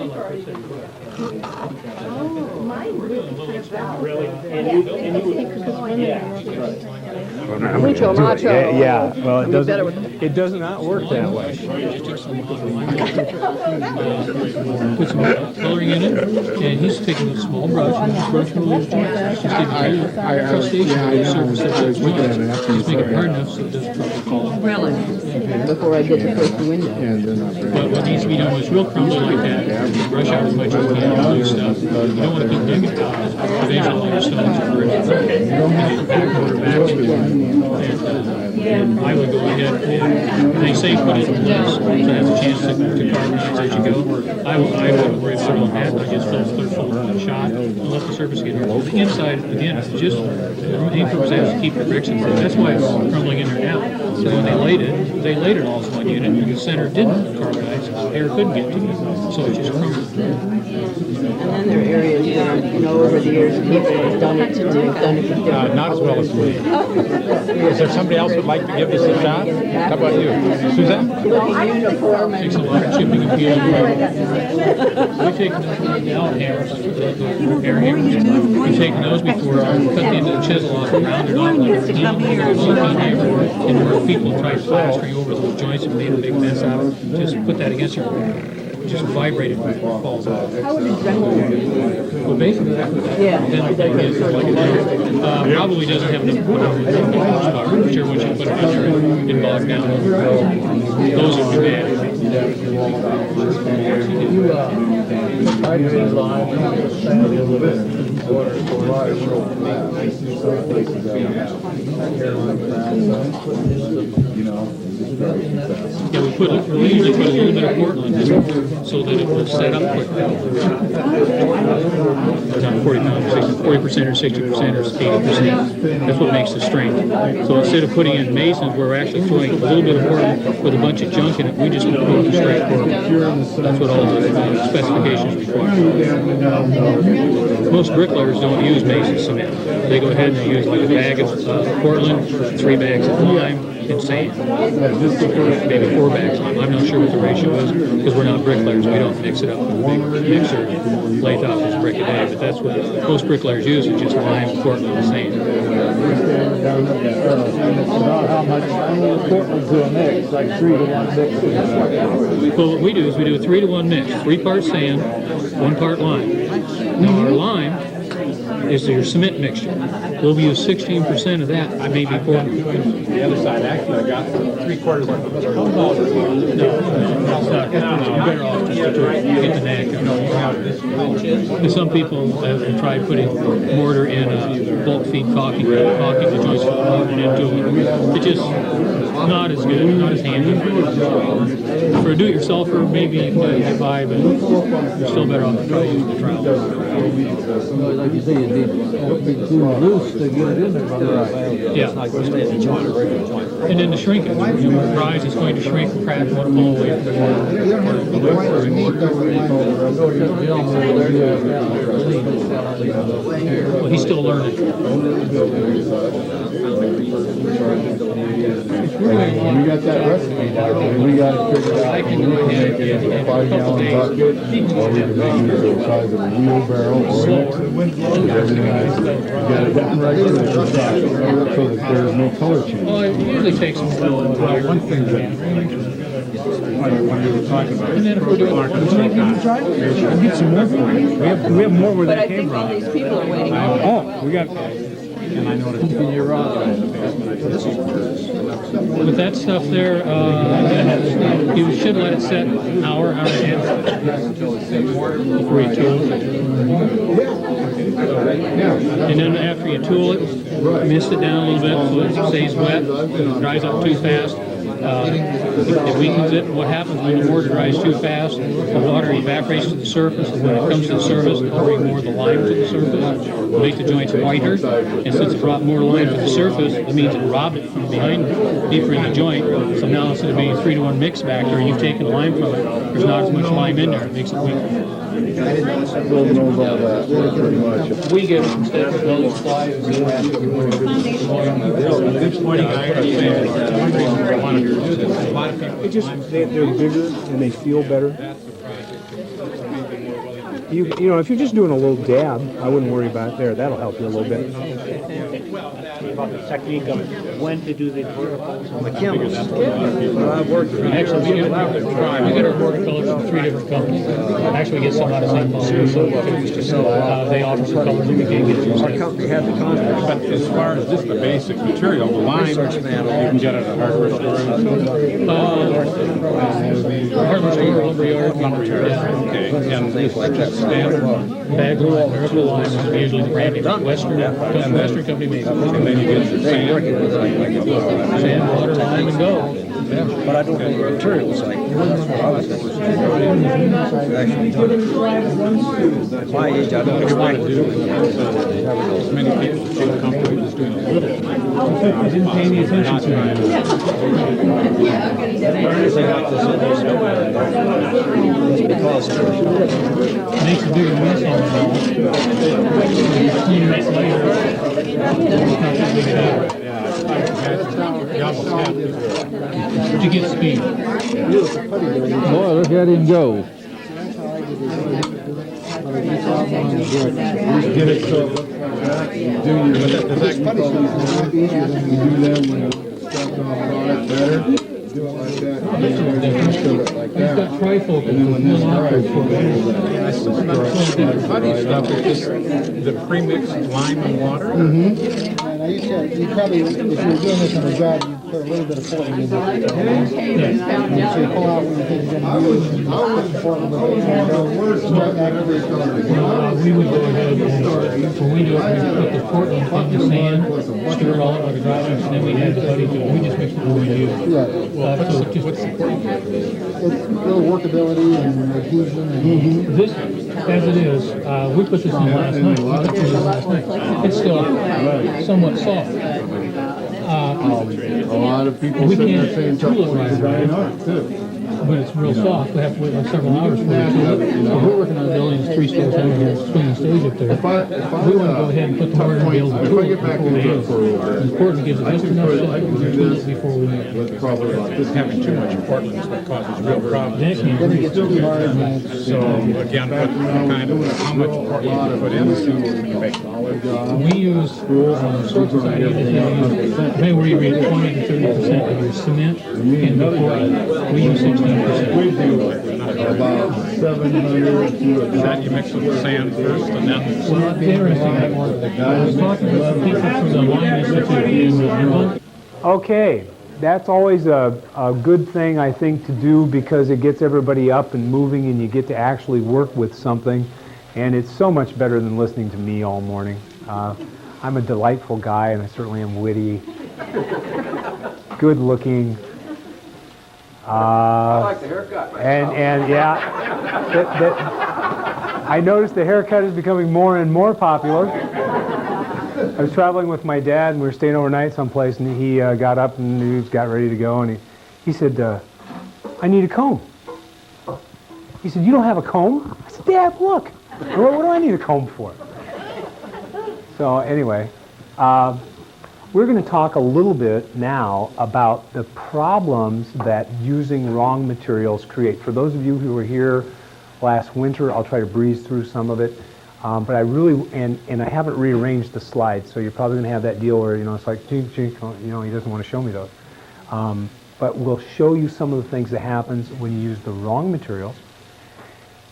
Mucho macho. Yeah, well, it does not work that way. Put some coloring in it, and he's taking a small brush and brushing those joints. Just taking a crustation on the surface of those joints. Just make it hard enough so it doesn't fall. Really? Before I did the first window. But what needs to be done when it's real crumbly like that, brush out as much as you can on loose stuff. You don't want to keep digging it out. Eventually all your stones are breaking. And I would go ahead and they say put it in place so it has a chance to carbonize as you go. I wouldn't worry about all that. I just fill it full of shot and let the surface get hard. The inside, again, is just the main purpose is to keep the bricks in place. That's why it's crumbling in there now. So when they laid it all as one unit, and the center didn't carbonize, air couldn't get to it. So it just crumbled. And then there are areas where, over the years, people have done it for different. Not as well as me. Is there somebody else who'd like to give this a shot? How about you? Suzanne? Uniform and Takes a lot of chipping and peeling. We've taken the out hammers, the air hammers. We've taken those before, cut the end of the chisel off and rounded off with a hammer. And where people tried plastering over those joints and made a big mess out of it, just put that against your just vibrate it before it falls off. how would you drench it? Well, basically, Yeah. then the thing is, like, probably doesn't have enough horsepower. I'm sure once you put it under it bogs down. Those would be bad. Yeah, we usually put a little bit of Portland so that it will set up quickly. It's not 40% or 60% or 80%. That's what makes the strength. So instead of putting in masons, we're actually throwing a little bit of Portland with a bunch of junk in it. We just put the straight Portland. That's what all the specifications require. Most bricklayers don't use mason cement. They go ahead and they use like a bag of Portland, 3 bags of lime, and sand. Maybe 4 bags. I'm not sure what the ratio is because we're not bricklayers. We don't mix it up with a big mixer, lay thousands of brick a day. But that's what most bricklayers use is just lime, Portland, and sand. How much Portland to a mix, like 3-to-1 mix? Well, what we do is we do a 3-to-1 mix. 3 parts sand, 1 part lime. Now our lime is your cement mixture. We'll use 16% of that, maybe Portland. The other side, actually, I got 3/4 of it. No, it's not. You're better off just to get the knack of it. And some people have tried putting mortar in bulk feed caulking the joints into it. It's just not as good, not as handy. For a do-it-yourselfer, maybe you can get by, but you're still better off using the trowel. Like you say, it'd be too loose to get it in there. Yeah. And then the shrinkage, when it dries, it's going to shrink and crack all the way to the well, he's still learning. We got that recipe down, we got it figured out. I can go ahead and in a couple days, Or we can make it the size of a wheelbarrow or everything else. You got it down right there, so that there's no color change. Well, it usually takes them a while. One thing that when we were talking about. And then if we're doing Get some more for you. We have more where But that I came think all from. these people are waiting. Oh, we got, and I noticed. You're with that stuff there, you should let it set an hour and a half before you tool it. And then after you tool it, mist it down a little bit so it stays wet, dries up too fast. It weakens it. What happens when the mortar dries too fast, the water evaporates to the surface, and when it comes to the surface, it'll bring more of the lime to the surface, make the joints whiter, and since it brought more lime to the surface, it means it robbed it from behind, deeper in the joint. So now instead of being a 3-to-1 mix back there, you've taken lime from it, there's not as much lime in there, it makes it weaker. We give some standard building supplies. This morning, I understand. A lot of people. They're bigger and they feel better. You know, if you're just doing a little dab, I wouldn't worry about it there. That'll help you a little bit. About the technique of when to do the verticals on the Actually, we get our watercolors from 3 different companies. Actually, we get some out of St. Paul. They offer some colors that we can't get from St. Paul. But as far as just the basic material, the lime, you can get it at a hardware store. Hardware store, lumberyard. Okay, and this standard. Bag lime, miracle lime is usually the brand name. Western company makes it. And then you get your sand. Sand, water, lime, and go. But I don't know the materials like that's what I was actually done it. At my age, I don't expect to do it. As many people feel comfortable just doing a little. I didn't pay any attention to it. Because Makes a bigger mess on the ball. Clean it up later. To get speed. Boy, look at him go. Get it so, do you, do them when it's stuck on product better? Do it like that. He's got trifocals. And then when this dries, funny stuff is just the pre-mixed lime and water. And you probably, if you were doing this on a job, you'd put a little bit of Portland in there. So you pull out what you think you're going to use, and Portland with it, We would go ahead and, when we do it, we put the Portland in the sand, stir it all up like a dry mix, and then we add the buddy to it. We just mix it when we do. Yeah. What's the point? It's little workability and adhesion and. This, as it is, we put this in last night. We put this in last night. It's still somewhat soft. A lot of people We sit there can't saying tool it right away, but it's real soft. We have to wait like several hours for it to tool it. So we're working on building 3 stories down here, swinging stage up there. We want to go ahead and put the mortar and be able to tool it before we do it. It's important to give it just enough set to tool it before we do it. Just having too much Portland is what causes real problems. That can't breathe. So again, what kind of, how much Portland you put in to make solid? We use sources I use, maybe where you read 20 to 30% of your cement in the Portland. We use 16%. About 700 to Is that you mix it with sand first and then? Well, it's interesting. I was talking with some people from the Lime Institute in Vermont. Okay, that's always a good thing, I think, to do because it gets everybody up and moving and you get to actually work with something. And it's so much better than listening to me all morning. I'm a delightful guy and I certainly am witty, good looking. I like the haircut. And yeah, I noticed the haircut is becoming more and more popular. I was traveling with my dad, and we were staying overnight someplace, and he got up and he got ready to go, and he said, I need a comb. He said, you don't have a comb? I said, Dad, look. What do I need a comb for? So anyway, we're going to talk a little bit now about the problems that using wrong materials create. For those of you who were here last winter, I'll try to breeze through some of it. But I really, and I haven't rearranged the slides, so you're probably going to have that deal where, it's like, he doesn't want to show me those. But we'll show you some of the things that happens when you use the wrong materials.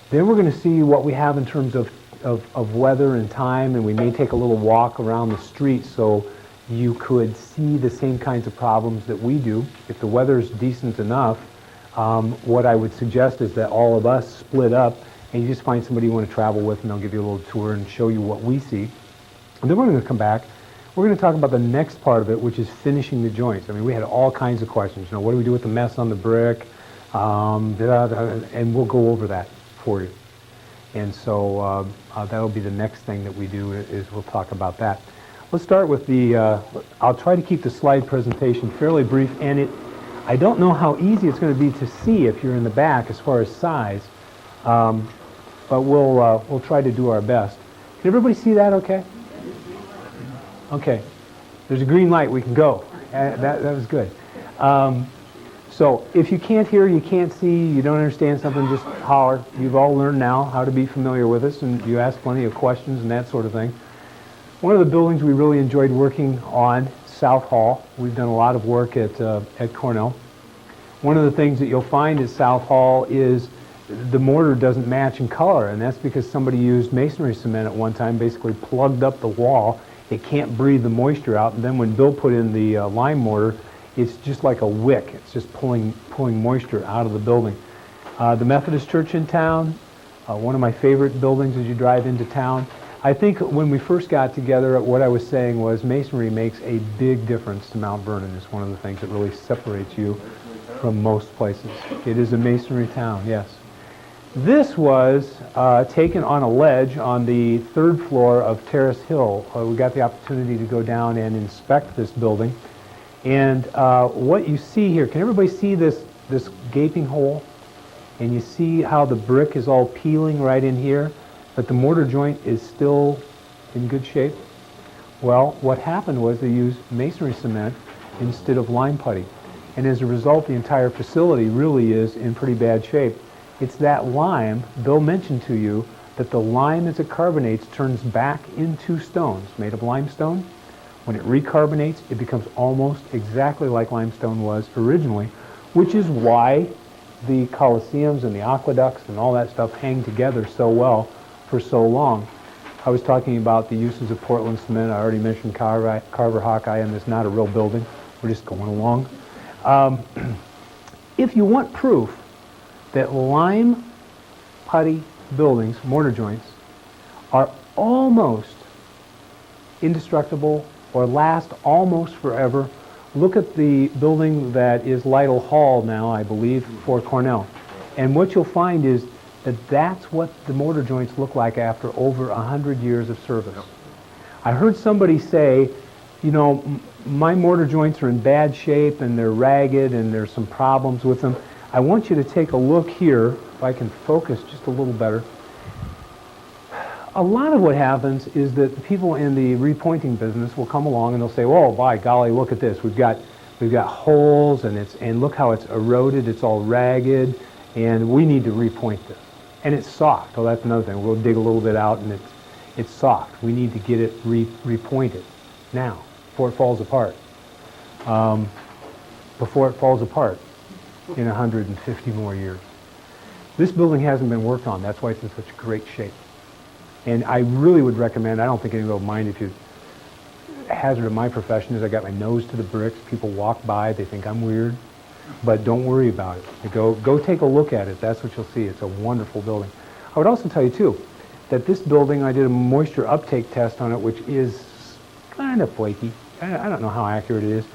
Then we're going to see what we have in terms of weather and time, and we may take a little walk around the street so you could see the same kinds of problems that we do. If the weather is decent enough, what I would suggest is that all of us split up and you just find somebody you want to travel with, and they'll give you a little tour and show you what we see. And then we're going to come back. We're going to talk about the next part of it, which is finishing the joints. I mean, we had all kinds of questions. What do we do with the mess on the brick? And we'll go over that for you. And so that'll be the next thing that we do is we'll talk about that. Let's start with I'll try to keep the slide presentation fairly brief, and I don't know how easy it's going to be to see if you're in the back as far as size, but we'll try to do our best. Can everybody see that okay? Okay. There's a green light. We can go. That was good. So if you can't hear, you can't see, you don't understand something, just holler. You've all learned now how to be familiar with us, and you ask plenty of questions and that sort of thing. One of the buildings we really enjoyed working on, South Hall. We've done a lot of work at Cornell. One of the things that you'll find at South Hall is the mortar doesn't match in color, and that's because somebody used masonry cement at one time, basically plugged up the wall. It can't breathe the moisture out, and then when Bill put in the lime mortar, it's just like a wick. It's just pulling moisture out of the building. The Methodist Church in town, one of my favorite buildings as you drive into town. I think when we first got together, what I was saying was masonry makes a big difference to Mount Vernon. It's one of the things that really separates you from most places. It is a masonry town, yes. This was taken on a ledge on the third floor of Terrace Hill. We got the opportunity to go down and inspect this building. And what you see here, can everybody see this gaping hole? And you see how the brick is all peeling right in here, but the mortar joint is still in good shape? Well, what happened was they used masonry cement instead of lime putty. And as a result, the entire facility really is in pretty bad shape. It's that lime, Bill mentioned to you, that the lime as it carbonates turns back into stones made of limestone. When it recarbonates, it becomes almost exactly like limestone was originally, which is why the coliseums and the aqueducts and all that stuff hang together so well for so long. I was talking about the uses of Portland cement. I already mentioned Carver Hawkeye, and it's not a real building. We're just going along. If you want proof that lime putty buildings, mortar joints, are almost indestructible or last almost forever, look at the building that is Lytle Hall now, I believe, for Cornell. And what you'll find is that that's what the mortar joints look like after over 100 years of service. I heard somebody say, my mortar joints are in bad shape and they're ragged and there's some problems with them. I want you to take a look here, if I can focus just a little better. A lot of what happens is that the people in the repointing business will come along and they'll say, "Oh, by golly, look at this. We've got holes and look how it's eroded. It's all ragged, and we need to repoint this." And it's soft. Oh, that's another thing. We'll dig a little bit out, and it's soft. We need to get it repointed now before it falls apart. Before it falls apart in 150 more years. This building hasn't been worked on. That's why it's in such great shape. And I really would recommend, I don't think anybody will mind if you, hazard of my profession is I got my nose to the bricks. People walk by, they think I'm weird, but don't worry about it. Go take a look at it. That's what you'll see. It's a wonderful building. I would also tell you too, that this building, I did a moisture uptake test on it, which is kind of flaky. I don't know how accurate it is,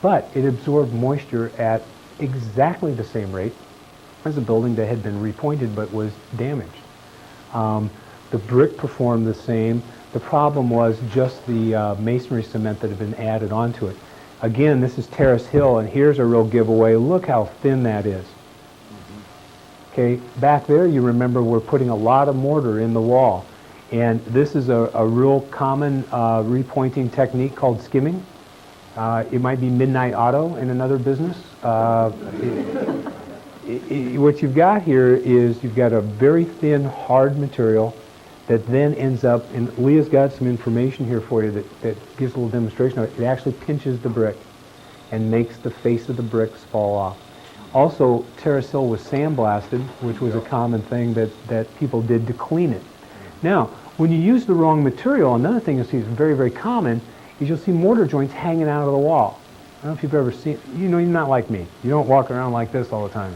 but it absorbed moisture at exactly the same rate as a building that had been repointed but was damaged. The brick performed the same. The problem was just the masonry cement that had been added onto it. Again, this is Terrace Hill, and here's a real giveaway. Look how thin that is. Okay, back there you remember we're putting a lot of mortar in the wall. And this is a real common repointing technique called skimming. It might be Midnight Auto in another business. What you've got here is you've got a very thin, hard material that then ends up, and Leah's got some information here for you that gives a little demonstration of it. It actually pinches the brick and makes the face of the bricks fall off. Also, Terrace Hill was sandblasted, which was a common thing that people did to clean it. Now, when you use the wrong material, another thing you'll see is very, very common, is you'll see mortar joints hanging out of the wall. I don't know if you've ever seen, you know, you're not like me. You don't walk around like this all the time.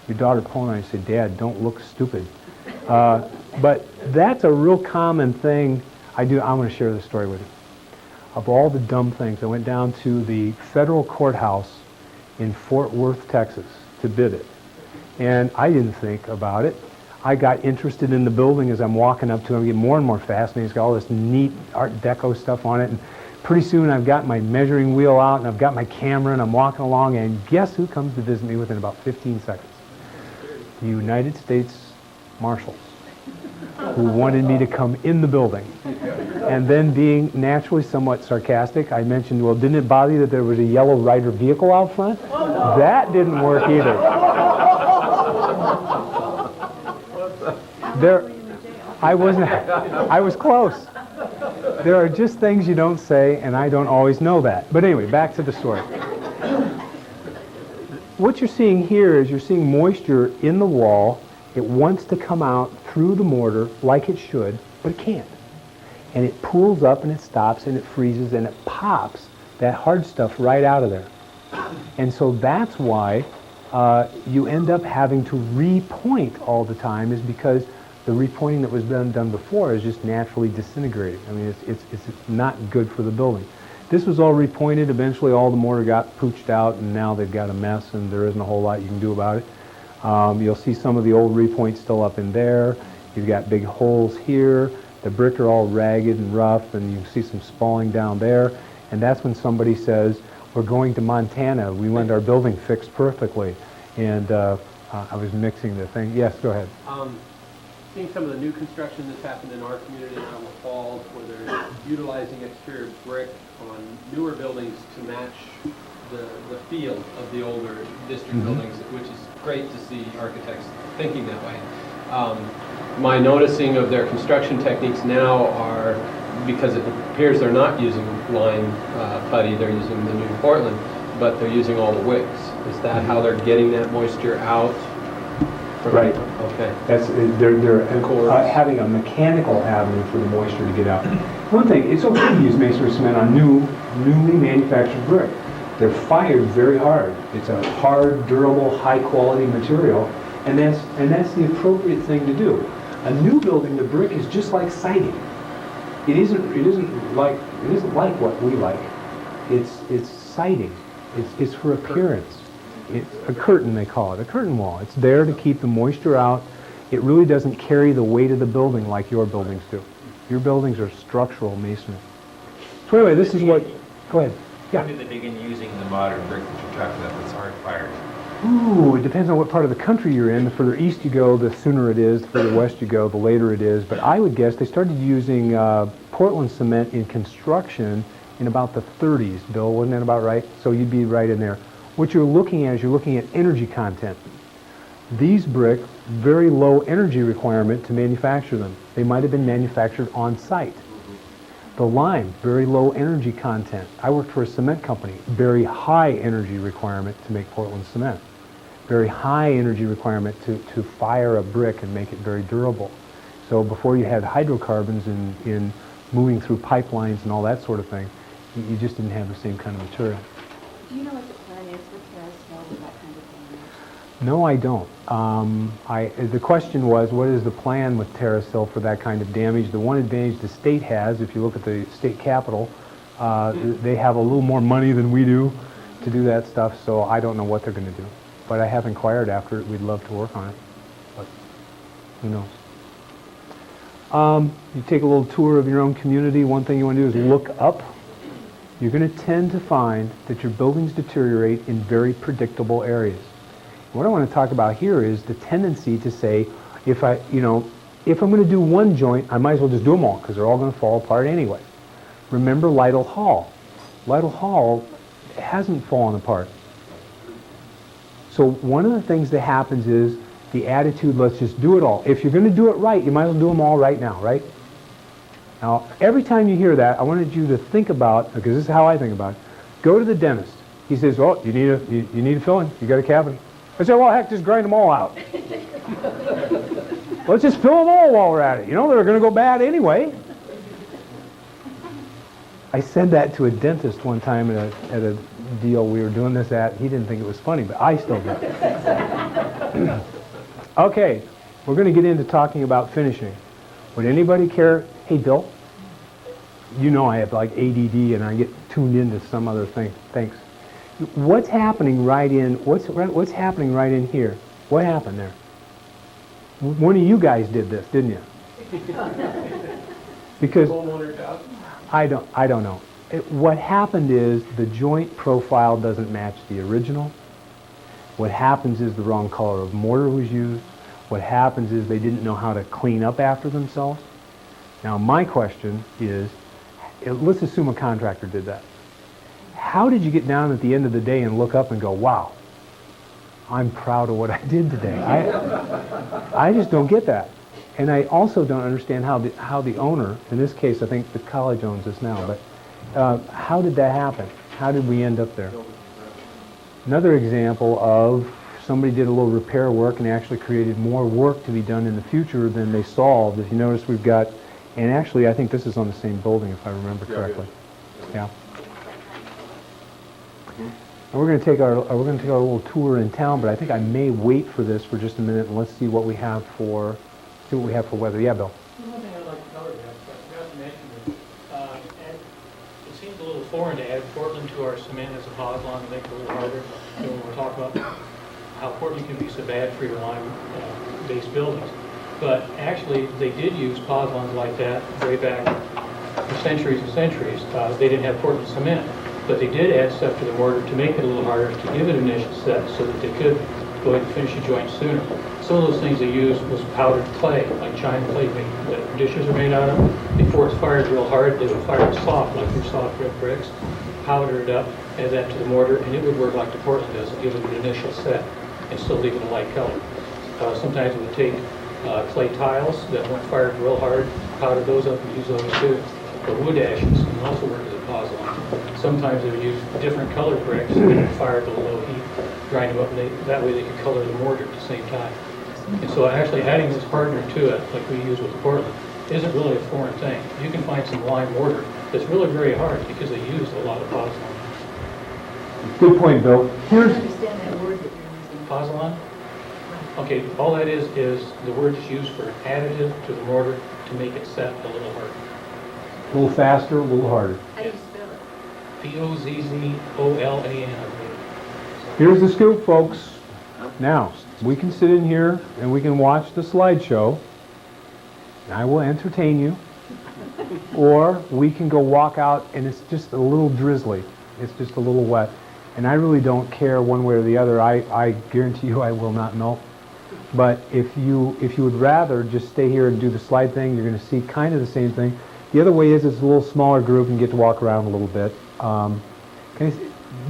Your daughter pulling on you and say, Dad, don't look stupid. But that's a real common thing. I want to share this story with you. Of all the dumb things, I went down to the federal courthouse in Fort Worth, Texas, to bid it. And I didn't think about it. I got interested in the building as I'm walking up to it. I'm getting more and more fascinated. It's got all this neat Art Deco stuff on it. And pretty soon I've got my measuring wheel out and I've got my camera and I'm walking along, and guess who comes to visit me within about 15 seconds? The United States Marshals, who wanted me to come in the building. And then, being naturally somewhat sarcastic, I mentioned, well, didn't it bother you that there was a yellow Ryder vehicle out front? That didn't work either. I was close. There are just things you don't say, and I don't always know that. But anyway, back to the story. What you're seeing here is you're seeing moisture in the wall. It wants to come out through the mortar like it should, but it can't. And it pools up and it stops and it freezes and it pops that hard stuff right out of there. And so that's why you end up having to repoint all the time, is because the repointing that was done before is just naturally disintegrating. I mean, it's not good for the building. This was all repointed. Eventually all the mortar got pooched out, and now they've got a mess, and there isn't a whole lot you can do about it. You'll see some of the old repoints still up in there. You've got big holes here. The brick are all ragged and rough, and you can see some spalling down there. And that's when somebody says, we're going to Montana. We want our building fixed perfectly. And I was mixing the thing. Yes, go ahead. Seeing some of the new construction that's happened in our community in Iowa Falls, where they're utilizing exterior brick on newer buildings to match the feel of the older district buildings, which is great to see architects thinking that way. My noticing of their construction techniques now are, because it appears they're not using lime putty, they're using the new Portland, but they're using all the wicks. Is that how they're getting that moisture out? Right. Okay. They're having a mechanical avenue for the moisture to get out. One thing, it's okay to use masonry cement on newly manufactured brick. They're fired very hard. It's a hard, durable, high-quality material, and that's the appropriate thing to do. A new building, the brick is just like siding. It isn't like what we like. It's siding. It's for appearance. It's a curtain, they call it, a curtain wall. It's there to keep the moisture out. It really doesn't carry the weight of the building like your buildings do. Your buildings are structural masonry. So anyway, this is what, go ahead. Yeah. When did they begin using the modern brick that you're talking about that's hard fired? Ooh, it depends on what part of the country you're in. The further east you go, the sooner it is. The further west you go, the later it is. But I would guess they started using Portland cement in construction in about the 30s, Bill. Wasn't that about right? So you'd be right in there. What you're looking at is you're looking at energy content. These bricks, very low energy requirement to manufacture them. They might have been manufactured on site. The lime, very low energy content. I worked for a cement company, very high energy requirement to make Portland cement. Very high energy requirement to fire a brick and make it very durable. So before you had hydrocarbons in moving through pipelines and all that sort of thing, you just didn't have the same kind of material. Do you know what the plan is for Terrace Hill with that kind of thing? No, I don't. The question was, what is the plan with Terrace Hill for that kind of damage? The one advantage the state has, if you look at the state capitol, they have a little more money than we do to do that stuff, so I don't know what they're going to do. But I have inquired after it. We'd love to work on it, but who knows? You take a little tour of your own community. One thing you want to do is look up. You're going to tend to find that your buildings deteriorate in very predictable areas. What I want to talk about here is the tendency to say, if I'm going to do one joint, I might as well just do them all because they're all going to fall apart anyway. Remember Lytle Hall. Lytle Hall hasn't fallen apart. So one of the things that happens is the attitude, let's just do it all. If you're going to do it right, you might as well do them all right now, right? Now, every time you hear that, I wanted you to think about, because this is how I think about it, go to the dentist. He says, oh, you need a filling, you got a cavity. I say, well, heck, just grind them all out. Let's just fill them all while we're at it. You know, they're going to go bad anyway. I said that to a dentist one time at a deal we were doing this at. He didn't think it was funny, but I still did. Okay, we're going to get into talking about finishing. Would anybody care? Hey, Bill, you know I have like ADD and I get tuned into some other thing. Thanks. What's happening right in what's happening right in here? What happened there? One of you guys did this, didn't you? Because I don't know. What happened is the joint profile doesn't match the original. What happens is the wrong color of mortar was used. What happens is they didn't know how to clean up after themselves. Now my question is, let's assume a contractor did that. How did you get down at the end of the day and look up and go, wow, I'm proud of what I did today? I just don't get that. And I also don't understand how the owner, in this case I think the college owns this now, but how did that happen? How did we end up there? Another example of somebody did a little repair work and actually created more work to be done in the future than they solved. If you notice, we've got, and actually I think this is on the same building if I remember correctly. Yeah. And we're going to take our little tour in town, but I think I may wait for this for just a minute and let's see what we have for weather. Yeah, Bill. One thing I'd like to cover, I forgot to mention is, it seems a little foreign to add Portland to our cement as a pozzolan to make it a little harder. So when we're talking about how Portland can be so bad for your lime-based buildings. But actually, they did use pozzolans like that way back for centuries and centuries. They didn't have Portland cement, but they did add stuff to the mortar to make it a little harder, to give it an initial set so that they could go ahead and finish the joint sooner. Some of those things they used was powdered clay, like China clay that dishes are made out of. Before it's fired real hard, they would fire it soft, like your soft red bricks, powder it up, add that to the mortar, and it would work like the Portland does, and give it an initial set and still leave it a light color. Sometimes it would take clay tiles that weren't fired real hard, powder those up and use those too. Or wood ashes can also work as a pozzolan. Sometimes they would use different colored bricks and fire at a low heat, grind them up, and that way they could color the mortar at the same time. And so actually adding this partner to it, like we use with the Portland, isn't really a foreign thing. You can find some lime mortar that's really very hard because they use a lot of pozzolan. Good point, Bill. Here's understand that word that you're using. Pozzolan? Okay, all that is the word is used for an additive to the mortar to make it set a little harder. a little faster, a little harder. How do you spell it? Pozzolan, I believe. Here's the scoop, folks. Now, we can sit in here and we can watch the slideshow. I will entertain you. Or we can go walk out and it's just a little drizzly. It's just a little wet. And I really don't care one way or the other. I guarantee you I will not melt. But if you would rather just stay here and do the slide thing, you're going to see kind of the same thing. The other way is it's a little smaller group and get to walk around a little bit.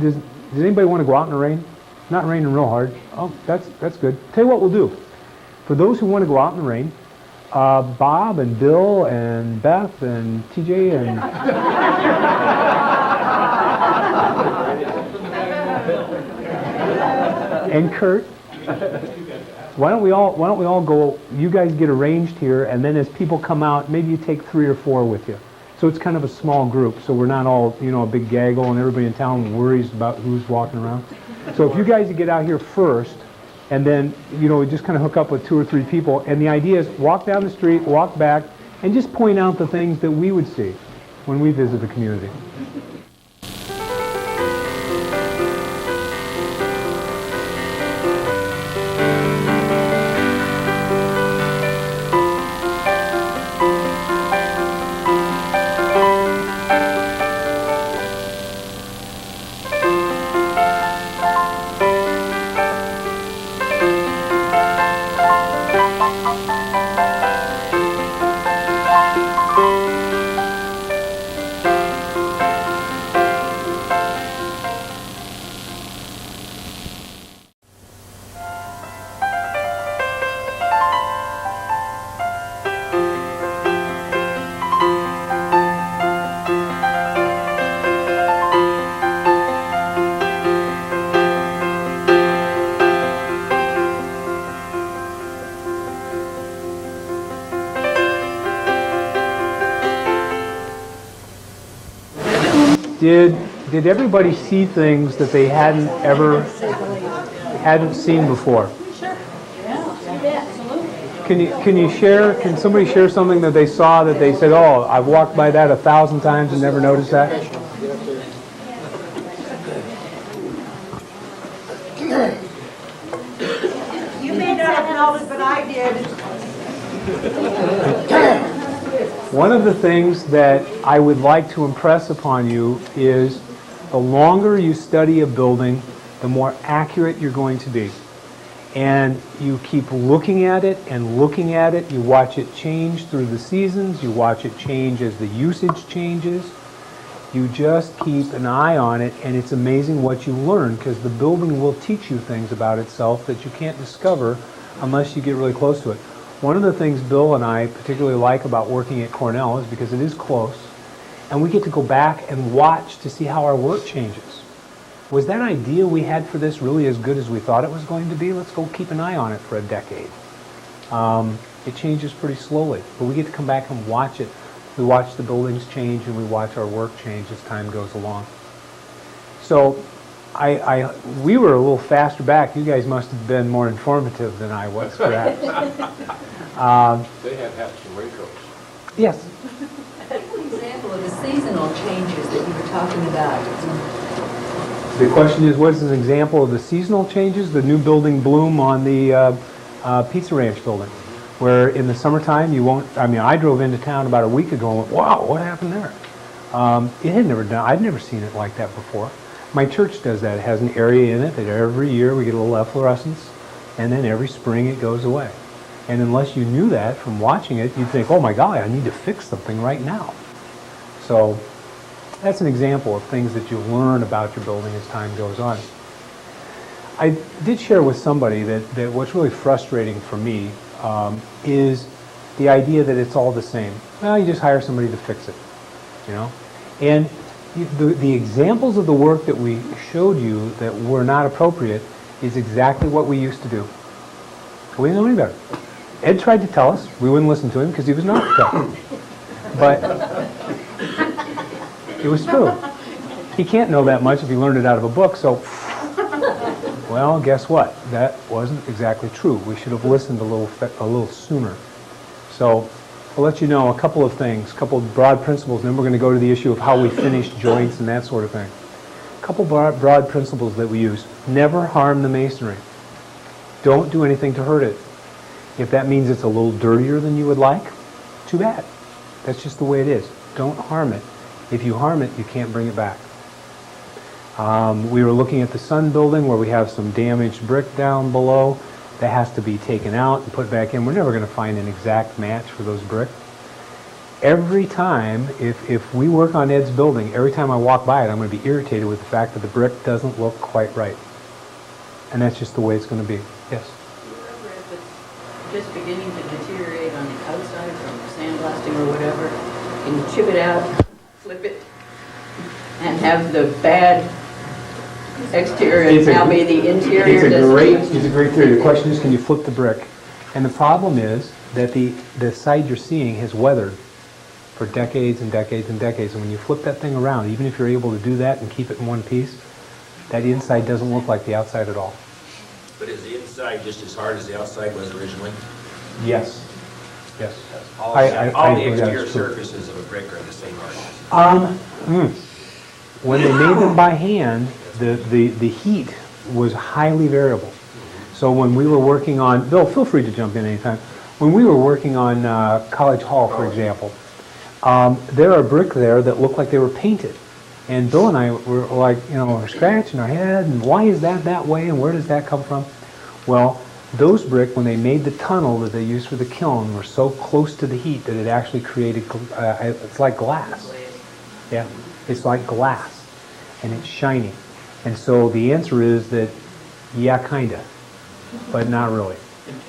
Does anybody want to go out in the rain? Not raining real hard. Oh, that's good. Tell you what we'll do. For those who want to go out in the rain, Bob and Bill and Beth and TJ and and Kurt, why don't we all go? You guys get arranged here, and then as people come out, maybe you take 3 or 4 with you. So it's kind of a small group, so we're not all, a big gaggle and everybody in town worries about who's walking around. So if you guys get out here first, and then, we just kind of hook up with 2 or 3 people, and the idea is walk down the street, walk back, and just point out the things that we would see when we visit the community. Did everybody see things that they hadn't seen before? Can you share? Can somebody share something that they saw that they said, "Oh, I've walked by that 1,000 times and never noticed that"? You may not have noticed, but I did. One of the things that I would like to impress upon you is the longer you study a building, the more accurate you're going to be. And you keep looking at it and looking at it. You watch it change through the seasons. You watch it change as the usage changes. You just keep an eye on it, and it's amazing what you learn, because the building will teach you things about itself that you can't discover unless you get really close to it. One of the things Bill and I particularly like about working at Cornell is because it is close, and we get to go back and watch to see how our work changes. Was that idea we had for this really as good as we thought it was going to be? Let's go keep an eye on it for a decade. It changes pretty slowly, but we get to come back and watch it. We watch the buildings change, and we watch our work change as time goes along. So we were a little faster back. You guys must have been more informative than I was, perhaps. They have some raincoats. Yes? An example of the seasonal changes that you were talking about. The question is, what is an example of the seasonal changes? The new building bloom on the Pizza Ranch building, where in the summertime you won't, I drove into town about a week ago and went, wow, what happened there? It had never done, I'd never seen it like that before. My church does that. It has an area in it that every year we get a little efflorescence, and then every spring it goes away. And unless you knew that from watching it, you'd think, oh my God, I need to fix something right now. So that's an example of things that you learn about your building as time goes on. I did share with somebody that what's really frustrating for me is the idea that it's all the same. Well, you just hire somebody to fix it, you know? And the examples of the work that we showed you that were not appropriate is exactly what we used to do. We didn't know any better. Ed tried to tell us. We wouldn't listen to him because he was an architect. But it was true. He can't know that much if he learned it out of a book, so, well, guess what? That wasn't exactly true. We should have listened a little sooner. So I'll let you know a couple of things, a couple of broad principles, and then we're going to go to the issue of how we finish joints and that sort of thing. A couple broad principles that we use. Never harm the masonry. Don't do anything to hurt it. If that means it's a little dirtier than you would like, too bad. That's just the way it is. Don't harm it. If you harm it, you can't bring it back. We were looking at the Sun building where we have some damaged brick down below that has to be taken out and put back in. We're never going to find an exact match for those brick. Every time, if we work on Ed's building, every time I walk by it, I'm going to be irritated with the fact that the brick doesn't look quite right. And that's just the way it's going to be. Yes? Remember if it's just beginning to deteriorate on the outside from sandblasting or whatever, and you chip it out, flip it, and have the bad exterior and now be the interior. It's a great theory. The question is, can you flip the brick? And the problem is that the side you're seeing has weathered for decades and decades and decades. And when you flip that thing around, even if you're able to do that and keep it in one piece, that inside doesn't look like the outside at all. But is the inside just as hard as the outside was originally? Yes. Yes. All I the think exterior that's true. surfaces of a brick are the same hardness. When they made them by hand, the heat was highly variable. So when we were working on, Bill, feel free to jump in anytime. When we were working on College Hall, for example, there are brick there that looked like they were painted. And Bill and I were like, we're scratching our head, and why is that way, and where does that come from? Well, those brick, when they made the tunnel that they used for the kiln, were so close to the heat that it actually created, it's like glass. Yeah, it's like glass, and it's shiny. And so the answer is that, yeah, kinda, but not really.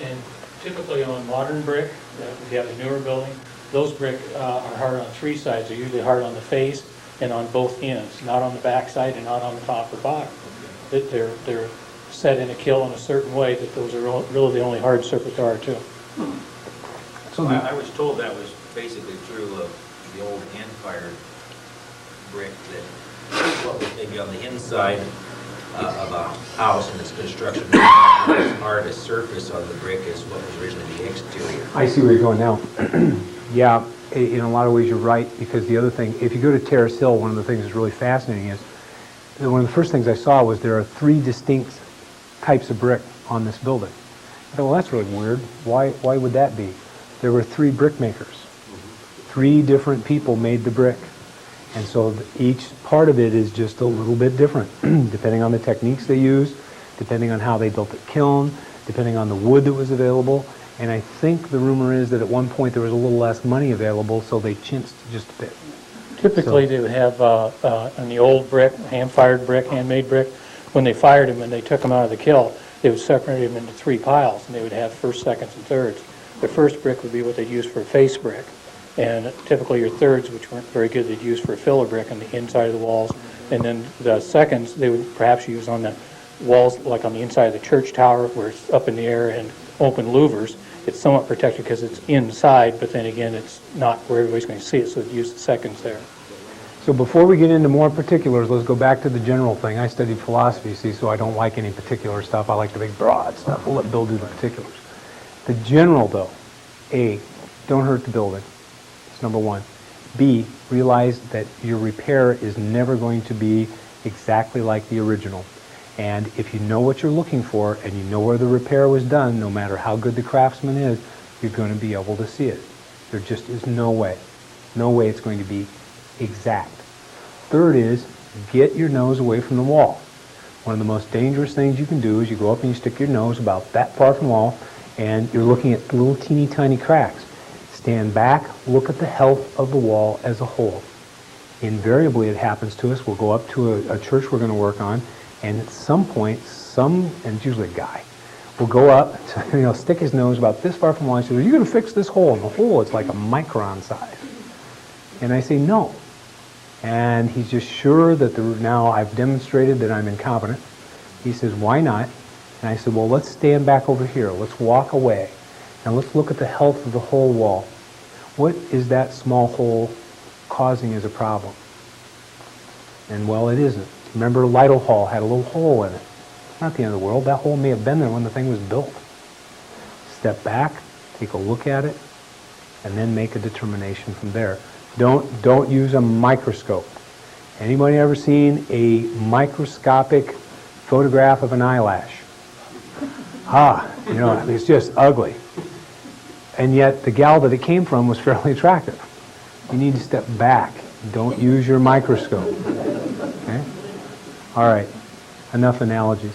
And typically on modern brick, if you have a newer building, those brick are hard on three sides. They're usually hard on the face and on both ends, not on the back side and not on the top or bottom. They're set in a kiln in a certain way that those are really the only hard surface there are too. So I was told that was basically true of the old end-fired brick, that what was maybe on the inside of a house and its construction was not as hard a surface on the brick as what was originally the exterior. I see where you're going now. Yeah, in a lot of ways you're right, because the other thing, if you go to Terrace Hill, one of the things that's really fascinating is, one of the first things I saw was there are 3 distinct types of brick on this building. I thought, well, that's really weird. Why would that be? There were 3 brick makers. 3 different people made the brick. And so each part of it is just a little bit different, depending on the techniques they used, depending on how they built the kiln, depending on the wood that was available. And I think the rumor is that at one point there was a little less money available, so they chinced just a bit. Typically, they would have, on the old brick, hand-fired brick, handmade brick, when they fired them and they took them out of the kiln, they would separate them into 3 piles, and they would have first, seconds, and thirds. The first brick would be what they'd use for a face brick, and typically your thirds, which weren't very good, they'd use for a filler brick on the inside of the walls, and then the seconds they would perhaps use on the walls, like on the inside of the church tower, where it's up in the air and open louvers. It's somewhat protected because it's inside, but then again, it's not where everybody's going to see it, so they'd use the seconds there. So before we get into more particulars, let's go back to the general thing. I studied philosophy, see, so I don't like any particular stuff. I like the big broad stuff. We'll let Bill do the particulars. The general, though, A, don't hurt the building. It's number 1. B, realize that your repair is never going to be exactly like the original. And if you know what you're looking for and you know where the repair was done, no matter how good the craftsman is, you're going to be able to see it. There just is no way it's going to be exact. Third is, get your nose away from the wall. One of the most dangerous things you can do is you go up and you stick your nose about that far from the wall and you're looking at little teeny tiny cracks. Stand back, look at the health of the wall as a whole. Invariably it happens to us. We'll go up to a church we're going to work on, and at some point, and it's usually a guy, will go up, stick his nose about this far from the wall and say, are you going to fix this hole? And the hole is like a micron size. And I say, no. And he's just sure that now I've demonstrated that I'm incompetent. He says, why not? And I said, well, let's stand back over here. Let's walk away. And let's look at the health of the whole wall. What is that small hole causing as a problem? And well, it isn't. Remember, Lytle Hall had a little hole in it. It's not the end of the world. That hole may have been there when the thing was built. Step back, take a look at it, and then make a determination from there. Don't use a microscope. Anybody ever seen a microscopic photograph of an eyelash? It's just ugly. And yet the gal that it came from was fairly attractive. You need to step back. Don't use your microscope. Okay? All right. Enough analogies.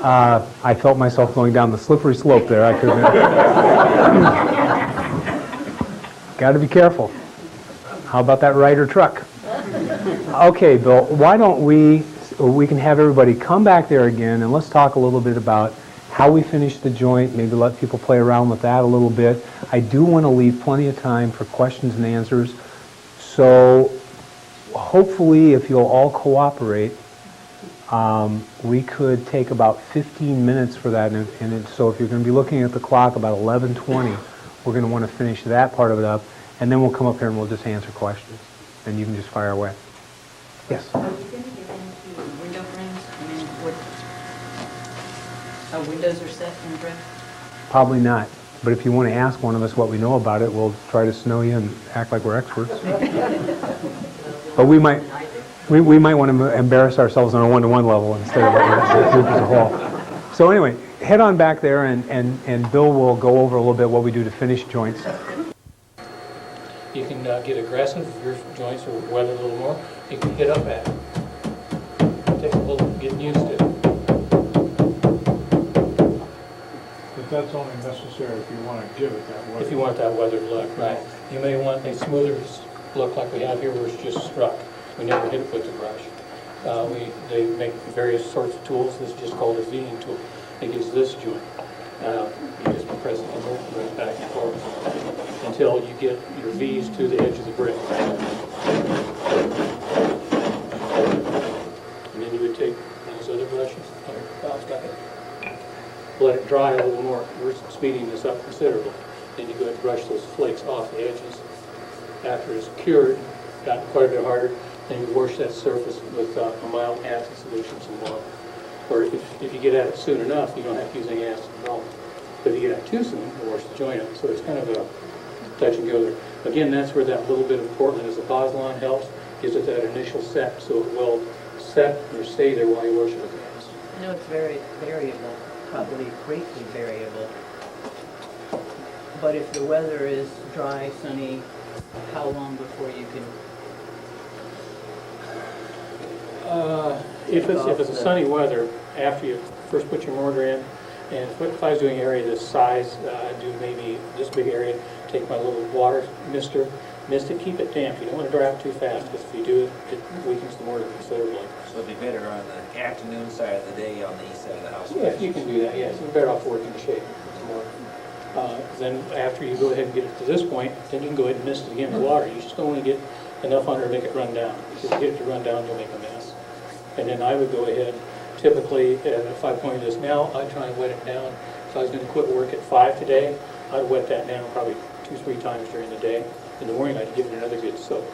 I felt myself going down the slippery slope there. I couldn't. Got to be careful. How about that Ryder truck? Okay, Bill, why don't we can have everybody come back there again and let's talk a little bit about how we finish the joint, maybe let people play around with that a little bit. I do want to leave plenty of time for questions and answers. So hopefully, if you'll all cooperate, we could take about 15 minutes for that. So if you're going to be looking at the clock about 11:20, we're going to want to finish that part of it up. And then we'll come up here and we'll just answer questions. And you can just fire away. Yes? Are you going to get into window frames? I mean, how windows are set in brick? Probably not. But if you want to ask one of us what we know about it, we'll try to snow you and act like we're experts. But we might want to embarrass ourselves on a one-to-one level instead of a group as a whole. So anyway, head on back there and Bill will go over a little bit what we do to finish joints. You can get aggressive if your joints are weathered a little more. You can hit up at it. Take a little getting used to it. But that's only necessary if you want to give it that way. If you want that weathered look, right. You may want a smoother look like we have here where it's just struck. We never hit it with the brush. They make various sorts of tools. This is just called a V'ing tool. It gives this joint. You just press it and back and forth until you get your V's to the edge of the brick. And then you would take those other brushes and bounce back in. Let it dry a little more. We're speeding this up considerably. Then you go ahead and brush those flakes off the edges. After it's cured, gotten quite a bit harder, then you wash that surface with a mild acid solution, some water. Or if you get at it soon enough, you don't have to use any acid at all. But if you get at it too soon, you wash the joint out. So it's kind of a touch and go there. Again, that's where that little bit of Portland as a Pozzolan helps, gives it that initial set, so it will set or stay there while you wash it with acid. I know it's very variable, probably greatly variable. But if the weather is dry, sunny, how long before you can? If it's a sunny weather, after you first put your mortar in, and if I was doing an area this size, I'd do maybe this big area, take my little water mister, mist it, keep it damp. You don't want to dry out too fast, because if you do, it weakens the mortar considerably. So it'd be better on the afternoon side of the day on the east side of the house? Yeah, you can do that, yes. You're better off working the shade. Then after you go ahead and get it to this point, then you can go ahead and mist it again with water. You just don't want to get enough under to make it run down. If you get it to run down, you'll make a mess. And then I would go ahead, typically, if I pointed this now, I'd try and wet it down. If I was going to quit work at 5 today, I'd wet that down probably 2-3 times during the day. In the morning, I'd give it another good soak.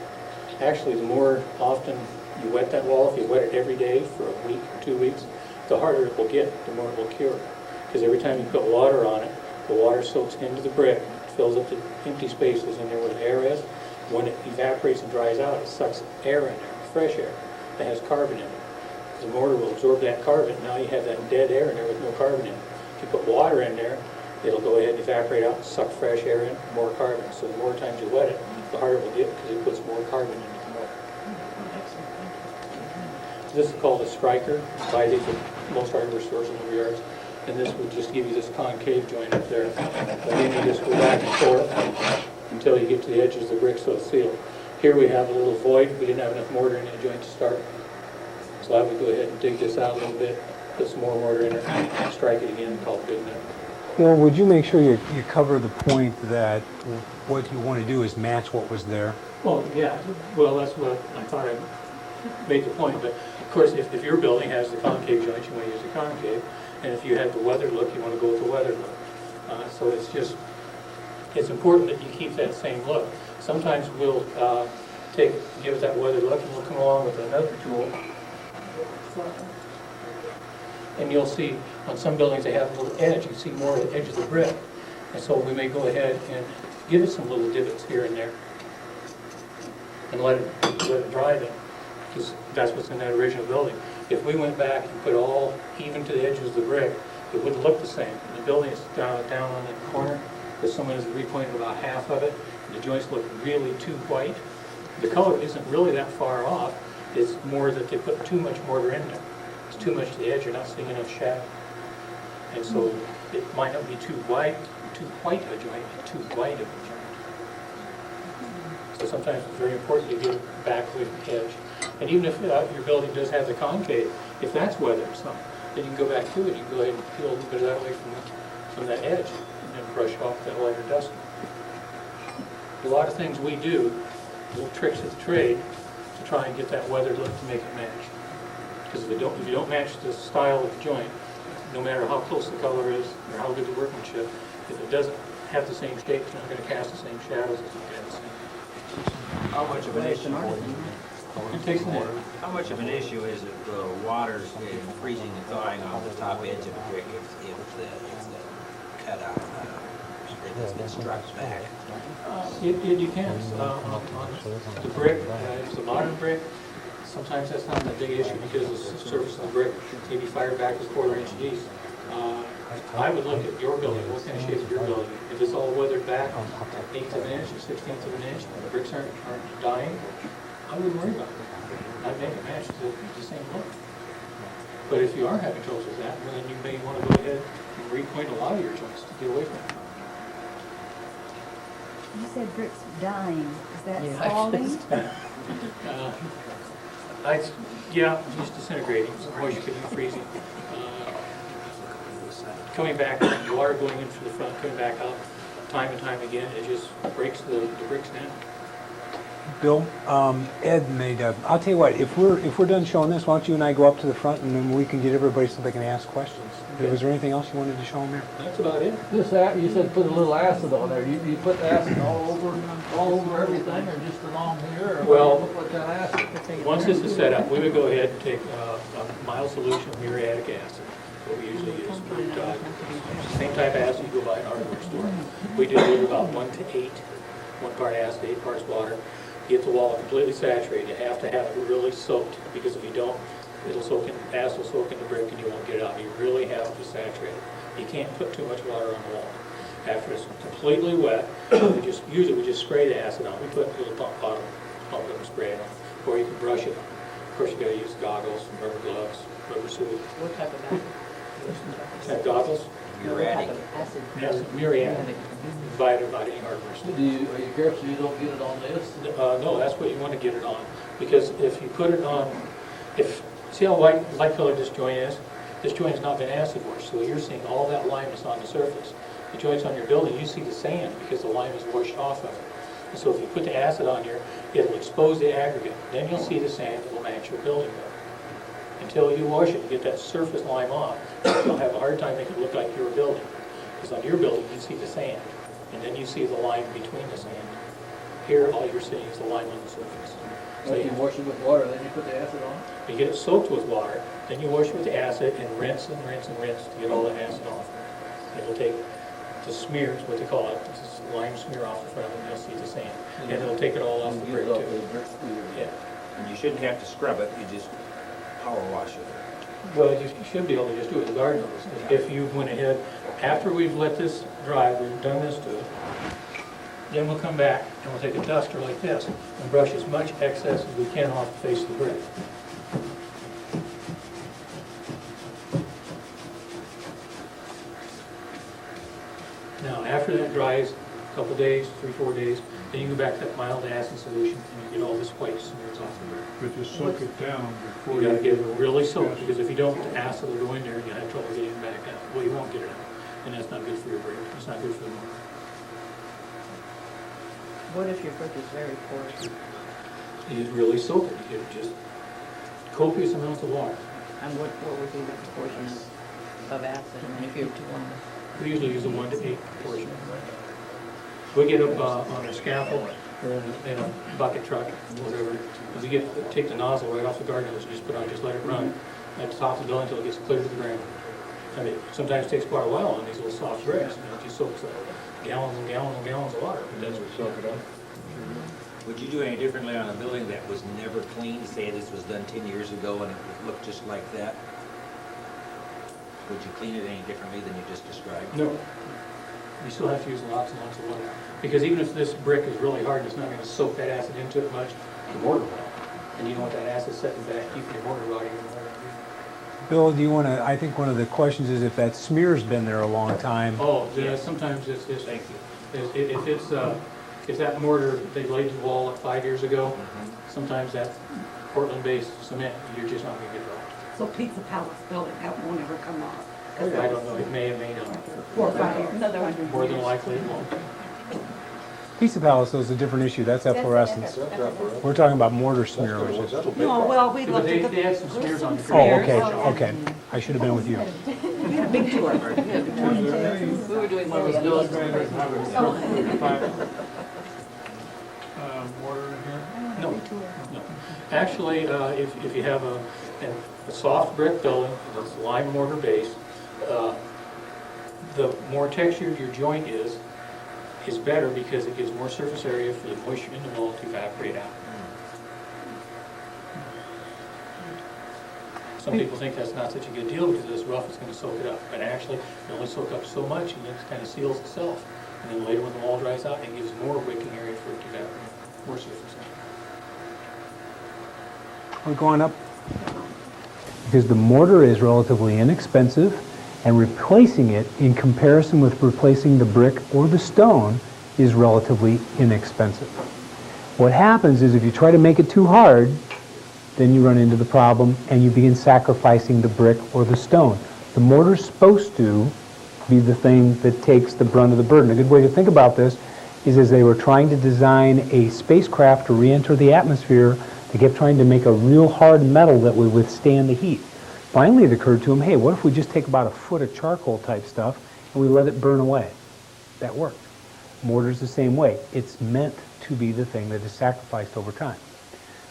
Actually, the more often you wet that wall, if you wet it every day for a week or 2 weeks, the harder it will get, the more it will cure. Because every time you put water on it, the water soaks into the brick, fills up the empty spaces in there where the air is. When it evaporates and dries out, it sucks air in there, fresh air, that has carbon in it. The mortar will absorb that carbon. Now you have that dead air in there with no carbon in it. If you put water in there, it'll go ahead and evaporate out, suck fresh air in, more carbon. So the more times you wet it, the harder it will get because it puts more carbon into the mortar. This is called a striker. Buy these at most hardware stores and lumberyards. And this would just give you this concave joint up there. Again, you just go back and forth until you get to the edges of the brick so it's sealed. Here we have a little void. We didn't have enough mortar in the joint to start. So I would go ahead and dig this out a little bit, put some more mortar in it, strike it again, and call it good enough. Bill, would you make sure you cover the point that what you want to do is match what was there? Well, yeah. Well, that's what I thought I made the point. But of course, if your building has the concave joint, you want to use the concave. And if you have the weathered look, you want to go with the weathered look. So it's important that you keep that same look. Sometimes we'll give it that weathered look, and we'll come along with another tool. And you'll see on some buildings they have a little edge. You see more of the edge of the brick. And so we may go ahead and give it some little divots here and there and let it dry then, because that's what's in that original building. If we went back and put all even to the edges of the brick, it wouldn't look the same. The building is down on the corner, because someone has repointed about half of it, and the joints look really too white. The color isn't really that far off. It's more that they put too much mortar in there. It's too much to the edge. You're not seeing enough shadow. And so it might not be too white a joint, but too white of a joint. So sometimes it's very important to get it back away from the edge. And even if your building does have the concave, if that's weathered some, then you can go back to it. You can go ahead and peel a little bit of that away from that edge and then brush off that lighter dust. A lot of things we do, little tricks of the trade, to try and get that weathered look to make it match. Because if you don't match the style of the joint, no matter how close the color is or how good the workmanship, if it doesn't have the same shape, it's not going to cast the same shadows as it does. How much of an issue? It takes a minute. How much of an issue is it water's freezing and thawing on the top edge of the brick if the cutout has been struck back? It depends. On the brick, if it's a modern brick, sometimes that's not a big issue because the surface of the brick may be fired back as 1/4 inch Ds. I would look at your building, what kind of shape is your building? If it's all weathered back, 1/8 of an inch or 1/16 of an inch, and the bricks aren't dying, I wouldn't worry about it. I'd make it match the same look. But if you are having troubles with that, then you may want to go ahead and repoint a lot of your joints to get away from it. You said bricks dying. Is that scalding? Yeah, just disintegrating. Moisture could be freezing. Coming back, water going in through the front, coming back out, time and time again, it just breaks the bricks down. Bill, Ed made I'll tell you what, if we're done showing this, why don't you and I go up to the front and then we can get everybody so they can ask questions. Was there anything else you wanted to show them here? That's about it. This, you said put a little acid on there. You put acid all over everything, or just along here? Or Well, what kind of acid? Once this is set up, we would go ahead and take a mild solution of muriatic acid, what we usually use. Same type of acid you go buy in a hardware store. We dilute about 1 to 8, 1 part acid, 8 parts water. Get the wall completely saturated. You have to have it really soaked, because if you don't, it'll soak in, acid will soak in the brick and you won't get it out. You really have to saturate it. You can't put too much water on the wall. After it's completely wet, we just spray the acid on. We put a little pump it and spray it on, or you can brush it on. Of course, you gotta use goggles, rubber gloves, rubber suit. What type of acid? Have goggles? Muriatic acid. Yes, muriatic. Buy it about any hardware store. Are you careful you don't get it on this? No, that's what you want to get it on, because if you put it on, see how light colored this joint is? This joint has not been acid washed, so you're seeing all that lime is on the surface. The joints on your building, you see the sand because the lime is washed off of it. And so if you put the acid on here, it'll expose the aggregate. Then you'll see the sand that will match your building better. Until you wash it and get that surface lime off, you'll have a hard time making it look like your building. Because on your building, you see the sand, and then you see the lime between the sand. Here, all you're seeing is the lime on the surface. So you wash it with water, then you put the acid on? You get it soaked with water, then you wash it with the acid and rinse and rinse and rinse to get all the acid off. It'll take the smears, what they call it, this lime smear off the front of it, and you'll see the sand. And it'll take it all off the brick too. Yeah. And you shouldn't have to scrub it, you just power wash it. Well, you should be able to just do it with garden hose. If you went ahead, after we've let this dry, we've done this to it, then we'll come back and we'll take a duster like this and brush as much excess as we can off the face of the brick. Now, after that dries, a couple days, 3-4 days, then you go back to that mild acid solution and you get all this white smears off the brick. But you soak it down before You gotta get it really soaked, because if you don't, the acid will go in there and you have trouble getting it back out. Well, you won't get it out, and that's not good for your brick. It's not good for the mortar. What if your brick is very porous? You really soak it. You get just copious amounts of water. And what would be the proportion of acid? I mean, if you're We usually use a 1 to 8 proportion. We get up on a scaffold or in a bucket truck, whatever. We take the nozzle right off the garden hose and just put on, just let it run at the top of the building until it gets clear to the ground. I mean, sometimes it takes quite a while on these little soft bricks. It just soaks gallons and gallons and gallons of water. But that's what soak it up. Would you do any differently on a building that was never cleaned? Say this was done 10 years ago and it looked just like that? Would you clean it any differently than you just described? No. You still have to use lots and lots of water. Because even if this brick is really hard and it's not going to soak that acid into it much, the mortar will. And you don't want that acid setting back, keeping your mortar rotting in the mortar. Bill, do you want to, I think one of the questions is if that smear's been there a long time. Oh, yeah, sometimes it's thank you. If that mortar, they laid the wall like 5 years ago, sometimes that Portland-based cement, you're just not going to get it off. So Pizza Palace building, that won't ever come off. I don't know, it may or may not. 4 or 5 years. Another 100 More than likely it won't. Pizza Palace, though, is a different issue. That's efflorescence. We're talking about mortar smear. Which is... No, well, we looked at the... They had some smears on the Oh, okay. I should have been with you. We had a big tour. We were doing one of those. Mortar in here? No. Actually, if you have a soft brick building that's lime mortar based, the more textured your joint is better because it gives more surface area for the moisture in the mold to evaporate out. Some people think that's not such a good deal because this rough is going to soak it up, but actually it only soaks up so much and it kind of seals itself. And then later when the wall dries out, it gives more wicking area for it to evaporate, more surface area. We're going up because the mortar is relatively inexpensive, and replacing it in comparison with replacing the brick or the stone is relatively inexpensive. What happens is if you try to make it too hard, then you run into the problem and you begin sacrificing the brick or the stone. The mortar's supposed to be the thing that takes the brunt of the burden. A good way to think about this is as they were trying to design a spacecraft to re-enter the atmosphere, they kept trying to make a real hard metal that would withstand the heat. Finally, it occurred to him, hey, what if we just take about a foot of charcoal type stuff and we let it burn away? That worked. Mortar's the same way. It's meant to be the thing that is sacrificed over time.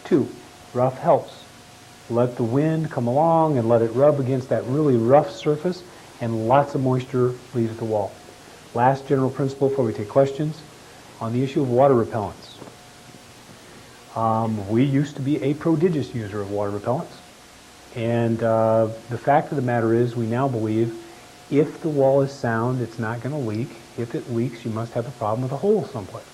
2, rough helps. Let the wind come along and let it rub against that really rough surface, and lots of moisture leaves the wall. Last general principle before we take questions, on the issue of water repellents. We used to be a prodigious user of water repellents, and the fact of the matter is we now believe if the wall is sound, it's not going to leak. If it leaks, you must have a problem with a hole someplace.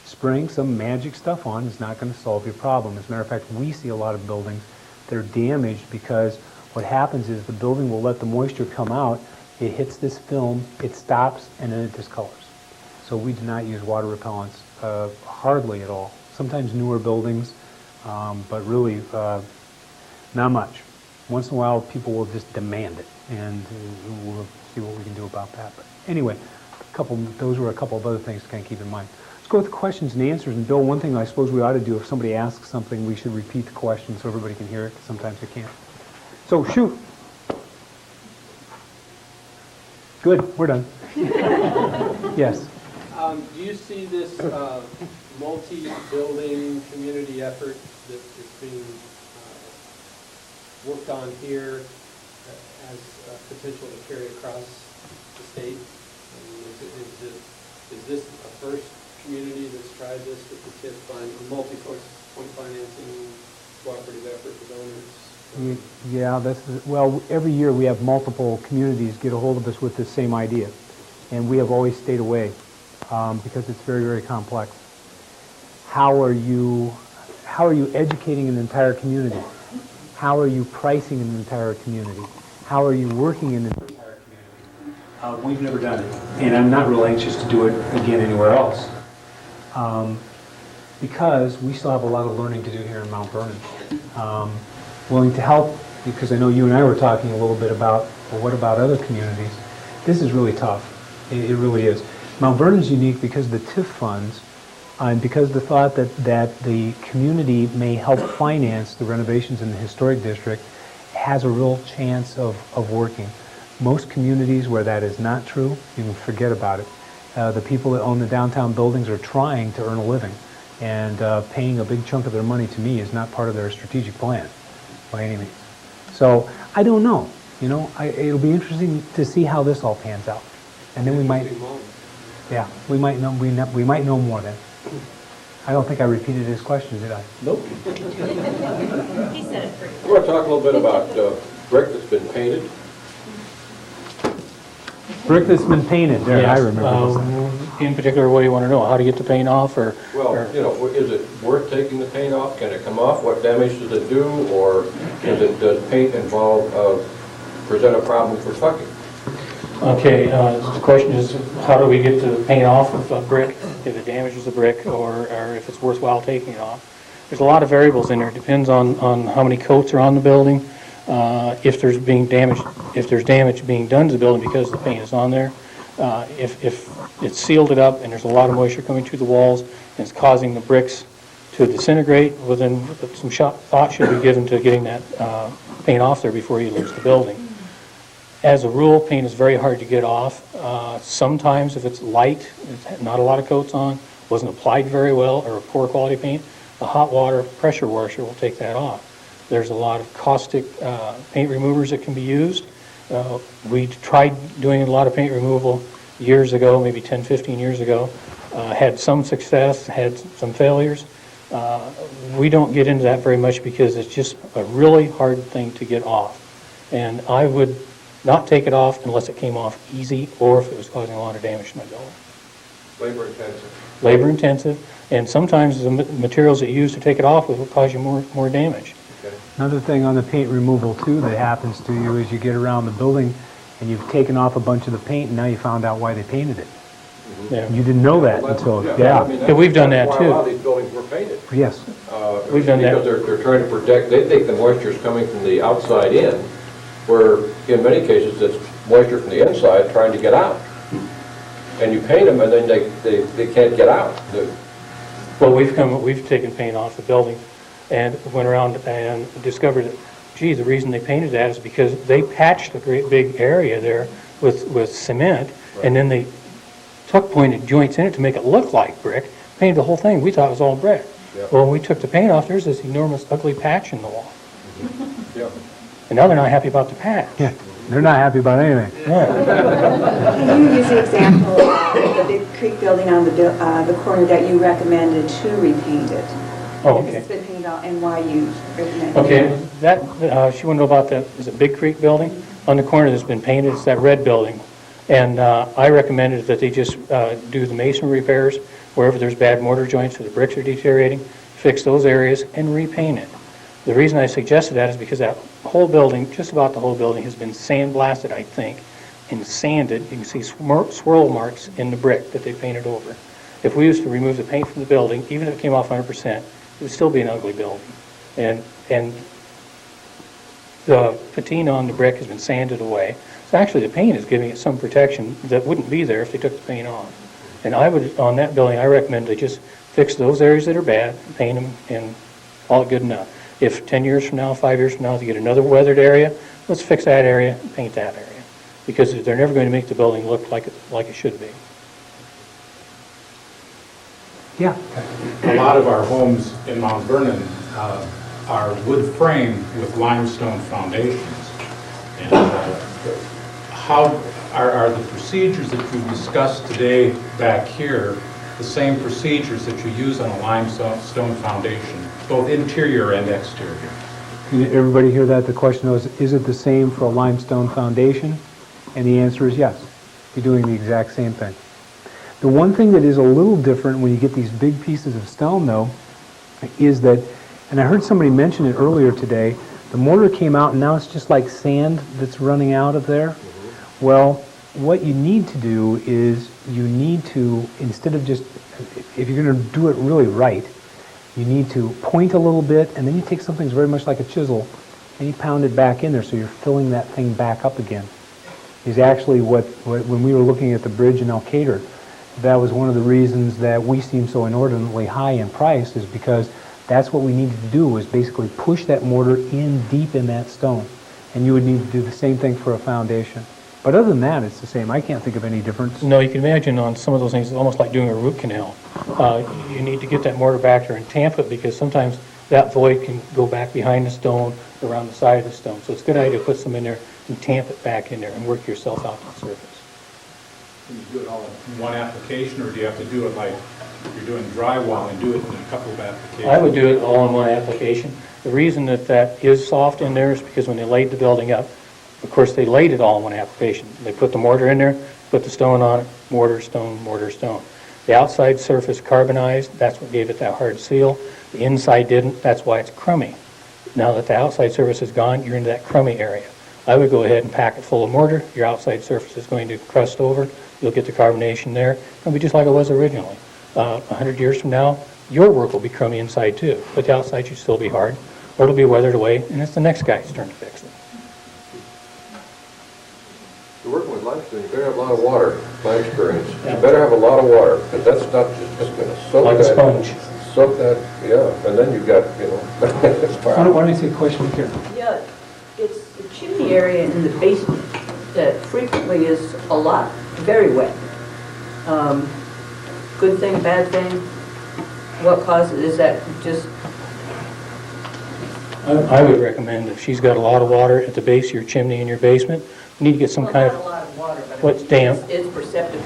Spraying some magic stuff on is not going to solve your problem. As a matter of fact, we see a lot of buildings that are damaged because what happens is the building will let the moisture come out, it hits this film, it stops, and then it discolors. So we do not use water repellents hardly at all. Sometimes newer buildings, but really not much. Once in a while, people will just demand it, and we'll see what we can do about that. But anyway, those were a couple of other things to kind of keep in mind. Let's go with the questions and answers. And Bill, one thing I suppose we ought to do, if somebody asks something, we should repeat the question so everybody can hear it, because sometimes they can't. So, shoot. Good, we're done. Yes. Do you see this multi-building community effort that is being worked on here as potential to carry across the state? I mean, is this a first community that's tried this with the TIF multi-source point financing cooperative effort with owners? Yeah, well, every year we have multiple communities get a hold of us with the same idea, and we have always stayed away because it's very, very complex. How are you educating an entire community? How are you pricing an entire community? How are you working in an entire community? We've never done it, and I'm not real anxious to do it again anywhere else because we still have a lot of learning to do here in Mount Vernon. Willing to help, because I know you and I were talking a little bit about, well, what about other communities? This is really tough. It really is. Mount Vernon's unique because of the TIF funds and because of the thought that the community may help finance the renovations in the historic district has a real chance of working. Most communities where that is not true, you can forget about it. The people that own the downtown buildings are trying to earn a living, and paying a big chunk of their money to me is not part of their strategic plan by any means. So I don't know. It'll be interesting to see how this all pans out, and then we might know. We might know more then. I don't think I repeated his question, did I? Nope. He said it pretty I want to talk a little bit about brick that's been painted. Brick that's been painted. There, Yes. I remember. In particular, what do you want to know? How to get the paint off, or? Well, is it worth taking the paint off? Can it come off? What damage does it do? Or does paint present a problem for trucking? Okay, the question is, how do we get the paint off of a brick, if it damages the brick, or if it's worthwhile taking it off? There's a lot of variables in there. It depends on how many coats are on the building, if there's damage being done to the building because the paint is on there. If it's sealed it up and there's a lot of moisture coming through the walls and it's causing the bricks to disintegrate, well then some thought should be given to getting that paint off there before you lose the building. As a rule, paint is very hard to get off. Sometimes if it's light, not a lot of coats on, wasn't applied very well, or a poor quality paint, a hot water pressure washer will take that off. There's a lot of caustic paint removers that can be used. We tried doing a lot of paint removal years ago, maybe 10, 15 years ago. Had some success, had some failures. We don't get into that very much because it's just a really hard thing to get off. And I would not take it off unless it came off easy or if it was causing a lot of damage to my building. Labor intensive. Labor intensive, and sometimes the materials that you use to take it off will cause you more damage. Okay. Another thing on the paint removal too that happens to you is you get around the building and you've taken off a bunch of the paint and now you found out why they painted it. Yeah. You didn't know that until, Yeah, we've done that too. A lot of these buildings were painted. Yes. We've done that. Because they're trying to protect, they think the moisture is coming from the outside in, where in many cases it's moisture from the inside trying to get out. And you paint them and then they can't get out. Well, we've taken paint off the building and went around and discovered that gee, the reason they painted that is because they patched a great big area there with cement, and then they tuck pointed joints in it to make it look like brick, painted the whole thing. We thought it was all brick. Yep. Well, when we took the paint off, there's this enormous ugly patch in the wall. Yep. And now they're not happy about the patch. Yeah, they're not happy about anything. Can you use the example of the Big Creek building on the corner that you recommended to repaint it? Oh, Because okay. it's been painted out, and why you recommended it? Okay, that, she wanted to know about that, is it Big Creek building? On the corner that's been painted, it's that red building. And I recommended that they just do the masonry repairs wherever there's bad mortar joints or the bricks are deteriorating, fix those areas and repaint it. The reason I suggested that is because that whole building, just about the whole building, has been sandblasted, I think, and sanded. You can see swirl marks in the brick that they painted over. If we used to remove the paint from the building, even if it came off 100%, it would still be an ugly building. And the patina on the brick has been sanded away. So actually the paint is giving it some protection that wouldn't be there if they took the paint off. And I would, on that building, I recommend they just fix those areas that are bad, paint them, and all good enough. If 10 years from now, 5 years from now, they get another weathered area, let's fix that area and paint that area. Because they're never going to make the building look like it should be. Yeah. A lot of our homes in Mount Vernon are wood frame with limestone foundations. And how are the procedures that you discussed today back here the same procedures that you use on a limestone foundation, both interior and exterior? Can everybody hear that? The question was, is it the same for a limestone foundation? And the answer is yes. You're doing the exact same thing. The one thing that is a little different when you get these big pieces of stone, though, is that, and I heard somebody mention it earlier today, the mortar came out and now it's just like sand that's running out of there. Well, what you need to do is you need to, instead of just, if you're going to do it really right, you need to point a little bit, and then you take something that's very much like a chisel, and you pound it back in there so you're filling that thing back up again. Is actually what when we were looking at the bridge in Elkader, that was one of the reasons that we seem so inordinately high in price, is because that's what we needed to do, was basically push that mortar in deep in that stone. And you would need to do the same thing for a foundation. But other than that, it's the same. I can't think of any difference. No, you can imagine on some of those things, it's almost like doing a root canal. You need to get that mortar back there and tamp it, because sometimes that void can go back behind the stone, around the side of the stone. So it's a good idea to put some in there and tamp it back in there and work yourself out to the surface. Can you do it all in one application, or do you have to do it like you're doing drywall and do it in a couple of applications? I would do it all in one application. The reason that is soft in there is because when they laid the building up, of course, they laid it all in one application. They put the mortar in there, put the stone on it, mortar, stone, mortar, stone. The outside surface carbonized, that's what gave it that hard seal. The inside didn't, that's why it's crummy. Now that the outside surface is gone, you're into that crummy area. I would go ahead and pack it full of mortar. Your outside surface is going to crust over. You'll get the carbonation there. It'll be just like it was originally. 100 years from now, your work will be crummy inside too, but the outside should still be hard, or it'll be weathered away, and it's the next guy's turn to fix it. You're working with limestone, you better have a lot of water, my experience. You better have a lot of water, because that stuff is just going to soak Like a that. sponge. Soak that, yeah, and then you've got, it's Why power. don't I say a question here? Yeah, it's the chimney area in the basement that frequently is a lot, very wet. Good thing, bad thing? What causes, is that just, I would recommend, if she's got a lot of water at the base of your chimney in your basement, you need to get some well, kind not a of lot of water, but what's damp. it's perceptibly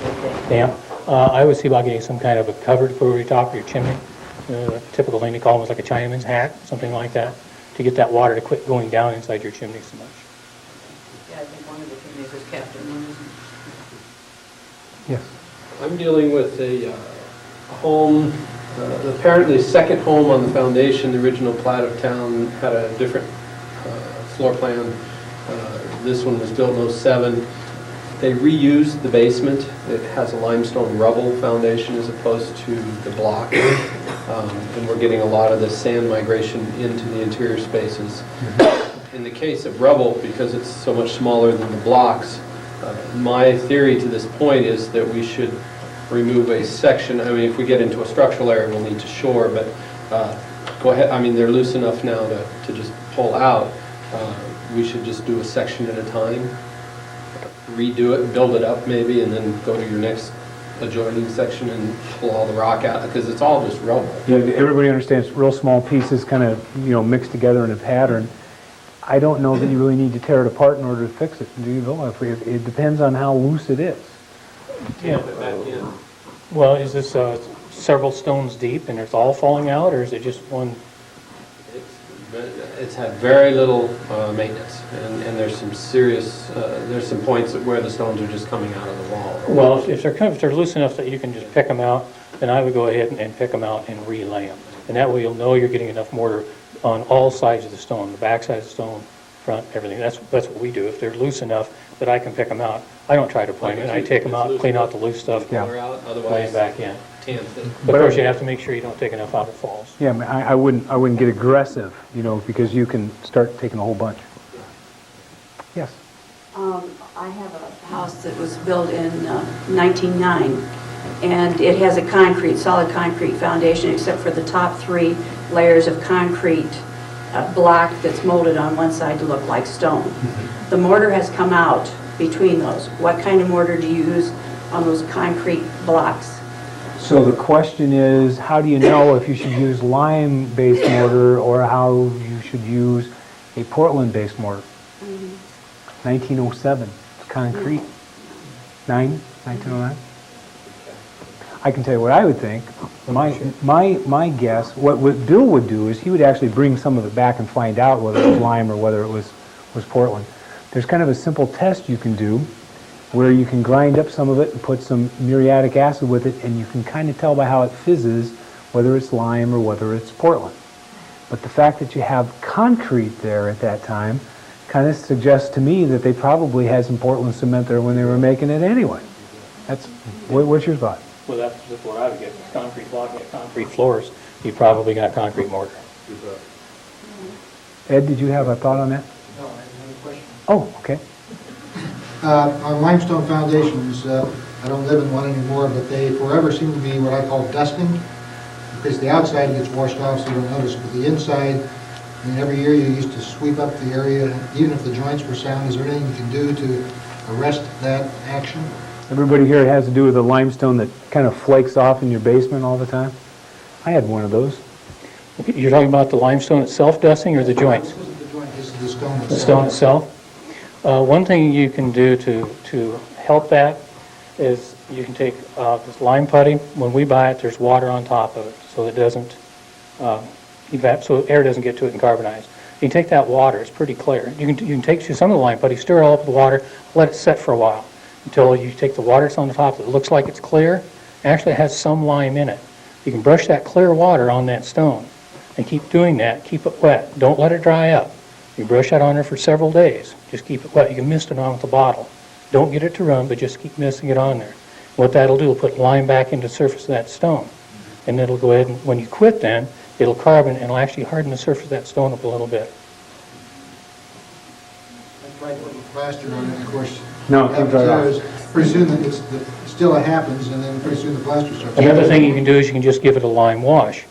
damp. damp. I would see about getting some kind of a cover to put over the top of your chimney. The typical thing they call is like a Chinaman's hat, something like that, to get that water to quit going down inside your chimney so much. Yeah, I think one of the chimneys is capped in one, isn't it? Yes. I'm dealing with a home, apparently second home on the foundation. The original plat of town had a different floor plan. This one was built in '07. They reused the basement. It has a limestone rubble foundation as opposed to the block. And we're getting a lot of the sand migration into the interior spaces. In the case of rubble, because it's so much smaller than the blocks, my theory to this point is that we should remove a section. I mean, if we get into a structural area, we'll need to shore, but go ahead. I mean, they're loose enough now to just pull out. we should just do a section at a time, redo it, build it up maybe, and then go to your next adjoining section and pull all the rock out, because it's all just rubble. Yeah, everybody understands real small pieces kind of, mixed together in a pattern. I don't know that you really need to tear it apart in order to fix it, do you, Bill? It depends on how loose it is. Yeah. Well, is this several stones deep and it's all falling out, or is it just one? It's had very little maintenance, and there's some serious, there's some points where the stones are just coming out of the wall. Well, if they're loose enough that you can just pick them out, then I would go ahead and pick them out and relay them. And that way you'll know you're getting enough mortar on all sides of the stone, the back side of the stone, front, everything. That's what we do. If they're loose enough that I can pick them out, I don't try to plane it. I take them out, clean out the loose stuff, lay them back in. But of course, you have to make sure you don't take enough out it falls. Yeah, I wouldn't get aggressive, because you can start taking a whole bunch. Yes. I have a house that was built in 1909, and it has a solid concrete foundation, except for the top 3 layers of concrete block that's molded on one side to look like stone. The mortar has come out between those. What kind of mortar do you use on those concrete blocks? So the question is, how do you know if you should use lime-based mortar or how you should use a Portland-based mortar? 1907, it's concrete. 1909? I can tell you what I would think. My guess, what Bill would do is he would actually bring some of it back and find out whether it was lime or whether it was Portland. There's kind of a simple test you can do where you can grind up some of it and put some muriatic acid with it, and you can kind of tell by how it fizzes whether it's lime or whether it's Portland. But the fact that you have concrete there at that time kind of suggests to me that they probably had some Portland cement there when they were making it anyway. What's your thought? Well, that's just what I would get. Concrete block and concrete floors, you probably got concrete mortar. Ed, did you have a thought on that? No, I have a question. Oh, okay. On limestone foundations, I don't live in one anymore, but they forever seem to be what I call dusting, because the outside gets washed off so you don't notice, but the inside, every year you used to sweep up the area, even if the joints were sound. Is there anything you can do to arrest that action? Everybody here has to do with the limestone that kind of flakes off in your basement all the time? I had one of those. You're talking about the limestone itself dusting or the joints? This isn't the joint, this is the stone itself. The stone itself? One thing you can do to help that is you can take this lime putty. When we buy it, there's water on top of it, so it doesn't so air doesn't get to it and carbonize. You can take that water; it's pretty clear. You can take some of the lime putty, stir it all up with the water, let it set for a while until you take the water that's on the top that looks like it's clear. Actually, it has some lime in it. You can brush that clear water on that stone and keep doing that. Keep it wet. Don't let it dry up. You brush that on there for several days. Just keep it wet. You can mist it on with the bottle. Don't get it to run, but just keep misting it on there. What that'll do will put lime back into the surface of that stone. And it'll go ahead and, when you quit then, it'll carbon and it'll actually harden the surface of that stone up a little bit. I tried putting plaster on it, of course. No, what happens there is pretty soon it still happens, and then pretty soon the plaster starts. Another thing you can do is you can just give it a lime wash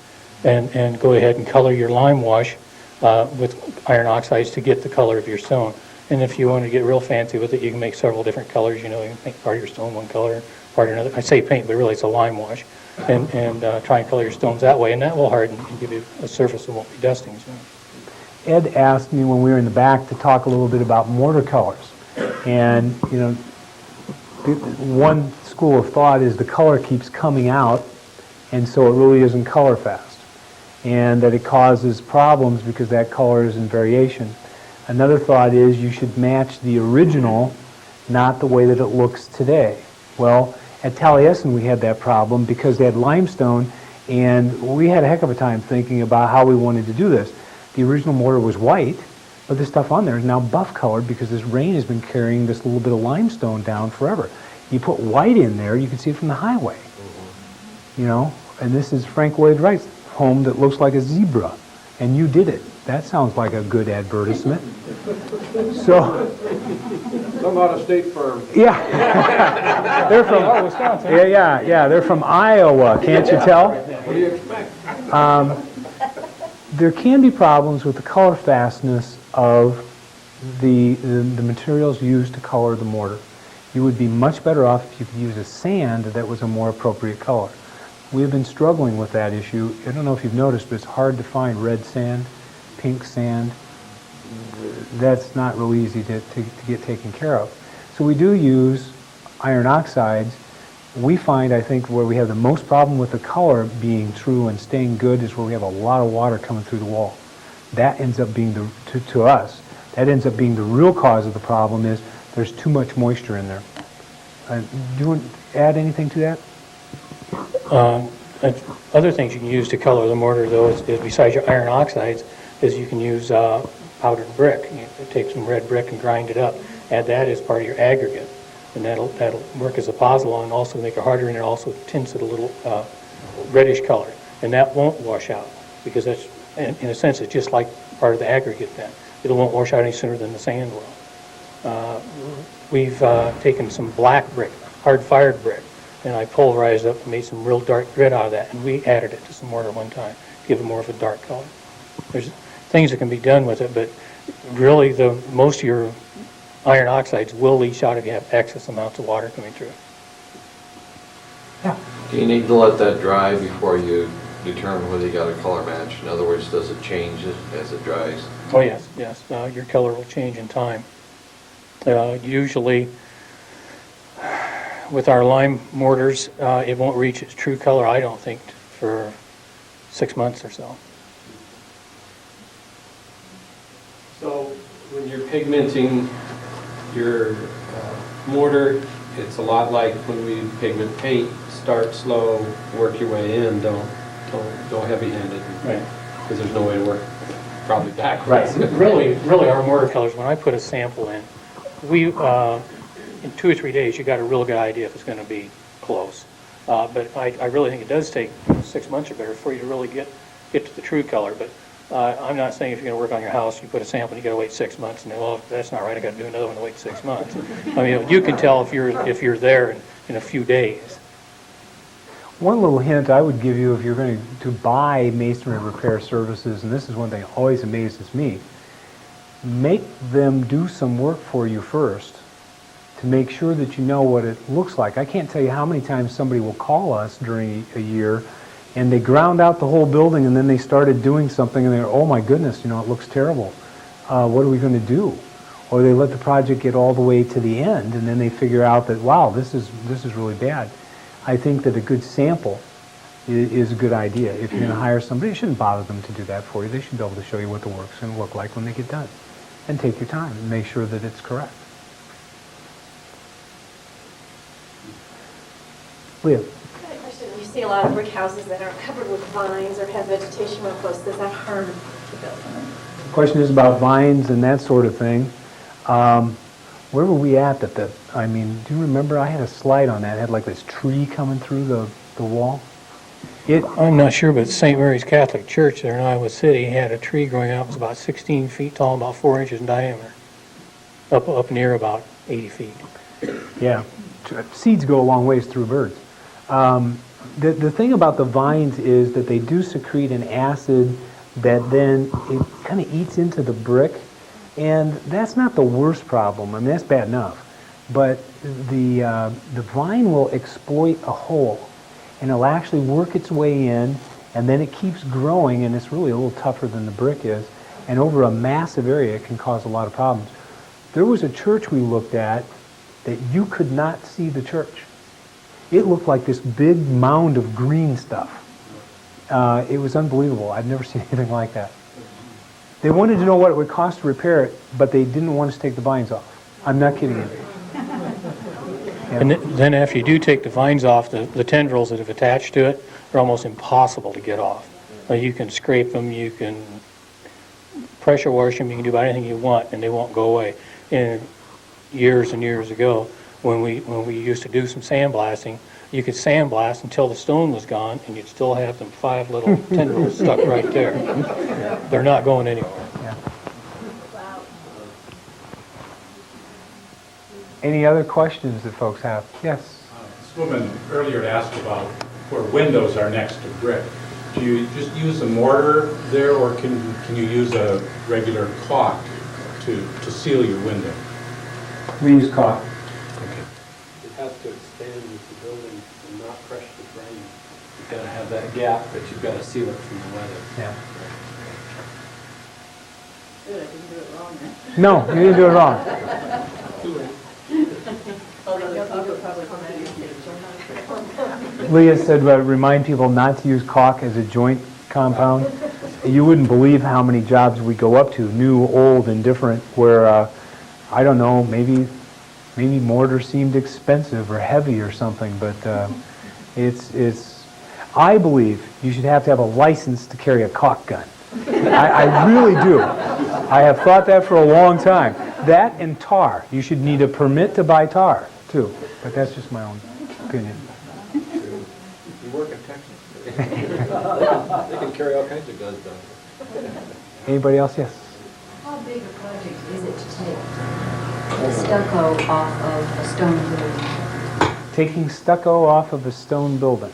and go ahead and color your lime wash with iron oxides to get the color of your stone. And if you want to get real fancy with it, you can make several different colors. You can paint part of your stone one color, part another. I say paint, but really it's a lime wash. And try and color your stones that way, and that will harden and give you a surface that won't be dusting. Ed asked me when we were in the back to talk a little bit about mortar colors. And, one school of thought is the color keeps coming out, and so it really isn't color fast. And that it causes problems because that color is in variation. Another thought is you should match the original, not the way that it looks today. Well, at Taliesin we had that problem because they had limestone, and we had a heck of a time thinking about how we wanted to do this. The original mortar was white, but this stuff on there is now buff colored because this rain has been carrying this little bit of limestone down forever. You put white in there, you can see it from the highway. And this is Frank Lloyd Wright's home that looks like a zebra, and you did it. That sounds like a good advertisement. So, Some out-of-state firm. yeah, they're from Wisconsin. Yeah, they're from Iowa. Can't you tell? What do you expect? There can be problems with the color fastness of the materials used to color the mortar. You would be much better off if you could use a sand that was a more appropriate color. We've been struggling with that issue. I don't know if you've noticed, but it's hard to find red sand, pink sand. That's not real easy to get taken care of. So we do use iron oxides. We find, I think, where we have the most problem with the color being true and staying good is where we have a lot of water coming through the wall. That ends up being, to us, that ends up being the real cause of the problem is there's too much moisture in there. Do you want to add anything to that? Other things you can use to color the mortar, though, is besides your iron oxides, is you can use powdered brick. You take some red brick and grind it up. Add that as part of your aggregate, and that'll work as a pozzolan and also make it harder, and it also tints it a little reddish color. And that won't wash out because that's, in a sense, it's just like part of the aggregate then. It won't wash out any sooner than the sand will. We've taken some black brick, hard-fired brick, and I pulverized up and made some real dark grit out of that, and we added it to some mortar one time, give it more of a dark color. There's things that can be done with it, but really most of your iron oxides will leach out if you have excess amounts of water coming through. Do you need to let that dry before you determine whether you got a color match? In other words, does it change as it dries? Oh, yes, yes. Your color will change in time. Usually, with our lime mortars, it won't reach its true color, I don't think, for 6 months or so. So when you're pigmenting your mortar, it's a lot like when we pigment paint. Start slow, work your way in. Don't heavy-handed. Right. Because there's no way to work probably backwards. Right. Really, our mortar colors, when I put a sample in, in 2 or 3 days, you got a real good idea if it's going to be close. But I really think it does take 6 months or better for you to really get to the true color. But I'm not saying if you're going to work on your house, you put a sample and you got to wait 6 months, and then, well, that's not right, I got to do another one and wait 6 months. I mean, you can tell if you're there in a few days. One little hint I would give you if you're going to buy masonry repair services, and this is one thing that always amazes me, make them do some work for you first to make sure that you know what it looks like. I can't tell you how many times somebody will call us during a year and they ground out the whole building and then they started doing something and they're, oh my goodness, it looks terrible. What are we going to do? Or they let the project get all the way to the end and then they figure out that, wow, this is really bad. I think that a good sample is a good idea. If you're going to hire somebody, it shouldn't bother them to do that for you. They should be able to show you what the work's going to look like when they get done. And take your time and make sure that it's correct. Leah? I have a question. You see a lot of brick houses that are covered with vines or have vegetation real close. Does that harm the building? The question is about vines and that sort of thing. Where were we at do you remember? I had a slide on that. It had like this tree coming through the wall. I'm not sure, but St. Mary's Catholic Church there in Iowa City had a tree growing out. It was about 16 feet tall, about 4 inches in diameter, up near about 80 feet. Yeah, seeds go a long ways through birds. The thing about the vines is that they do secrete an acid that then it kind of eats into the brick, and that's not the worst problem. I mean, that's bad enough. But the vine will exploit a hole, and it'll actually work its way in, and then it keeps growing, and it's really a little tougher than the brick is, and over a massive area it can cause a lot of problems. There was a church we looked at that you could not see the church. It looked like this big mound of green stuff. It was unbelievable. I've never seen anything like that. They wanted to know what it would cost to repair it, but they didn't want us to take the vines off. I'm not kidding you. Yeah. And then after you do take the vines off, the tendrils that have attached to it are almost impossible to get off. You can scrape them, you can pressure wash them, you can do about anything you want, and they won't go away. And years and years ago, when we used to do some sandblasting, you could sandblast until the stone was gone, and you'd still have them 5 little tendrils stuck right there. They're not going anywhere. Yeah. Any other questions that folks have? Yes? This woman earlier asked about where windows are next to brick. Do you just use a mortar there, or can you use a regular caulk to seal your window? We use caulk. Okay. It has to expand with the building and not crush the frame. You've got to have that gap, but you've got to seal it from the weather. Yeah. Good, I didn't do it wrong then. No, you didn't do it wrong. Although the caulk would probably come out. Leah said, remind people not to use caulk as a joint compound. You wouldn't believe how many jobs we go up to, new, old, and different, where, I don't know, maybe mortar seemed expensive or heavy or something, but it's, I believe you should have to have a license to carry a caulk gun. I really do. I have thought that for a long time. That and tar. You should need a permit to buy tar, too. But that's just my own opinion. You work in Texas. They can carry all kinds of guns down. Anybody else? Yes. How big a project is it to take the stucco off of a stone building? Taking stucco off of a stone building.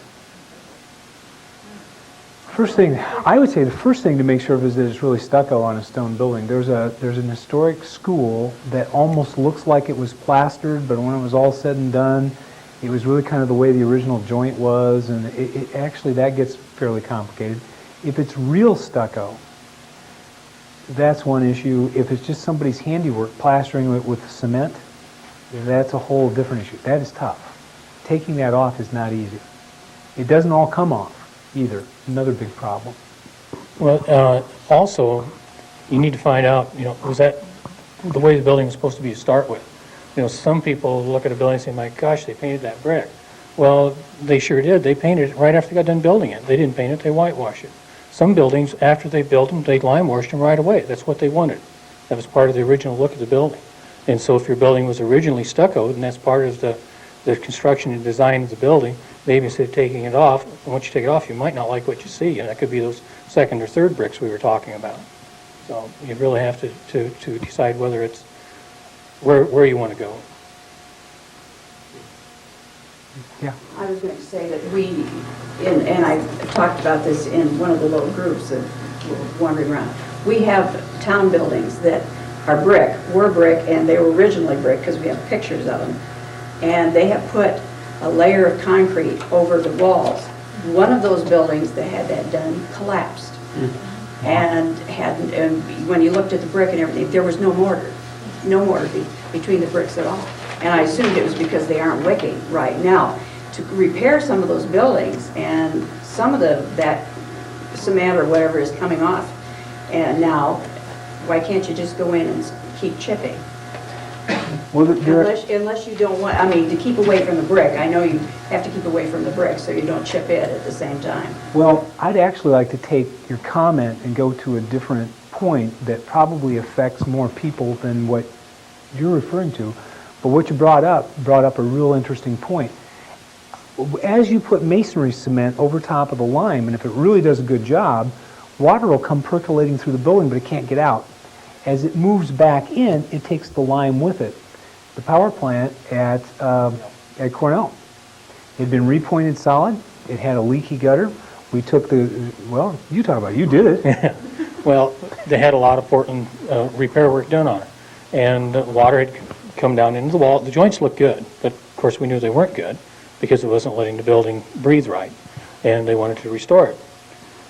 First thing, I would say the first thing to make sure of is that it's really stucco on a stone building. There's an historic school that almost looks like it was plastered, but when it was all said and done, it was really kind of the way the original joint was, and it actually, that gets fairly complicated. If it's real stucco, that's one issue. If it's just somebody's handiwork, plastering it with cement, that's a whole different issue. That is tough. Taking that off is not easy. It doesn't all come off either. Another big problem. Well, also, you need to find out, was that the way the building was supposed to be to start with? Some people look at a building and say, my gosh, they painted that brick. Well, they sure did. They painted it right after they got done building it. They didn't paint it, they whitewashed it. Some buildings, after they built them, they lime washed them right away. That's what they wanted. That was part of the original look of the building. And so if your building was originally stuccoed, and that's part of the construction and design of the building, maybe instead of taking it off, once you take it off, you might not like what you see, and that could be those second or third bricks we were talking about. So you really have to decide whether it's where you want to go. Yeah. I was going to say that and I talked about this in one of the little groups that were wandering around. We have town buildings that are were brick, and they were originally brick because we have pictures of them. And they have put a layer of concrete over the walls. One of those buildings that had that done collapsed. And when you looked at the brick and everything, there was no mortar between the bricks at all. And I assumed it was because they aren't wicking right now. To repair some of those buildings, and some of that cement or whatever is coming off, and now, why can't you just go in and keep chipping? Well, Unless you don't want, to keep away from the brick. I know you have to keep away from the brick so you don't chip it at the same time. Well, I'd actually like to take your comment and go to a different point that probably affects more people than what you're referring to. But what you brought up a real interesting point. As you put masonry cement over top of the lime, and if it really does a good job, water will come percolating through the building, but it can't get out. As it moves back in, it takes the lime with it. The power plant at Cornell, it had been repointed solid. It had a leaky gutter. We took you talk about it. You did it. Well, they had a lot of Portland repair work done on it. And water had come down into the wall. The joints looked good, but of course we knew they weren't good because it wasn't letting the building breathe right. And they wanted to restore it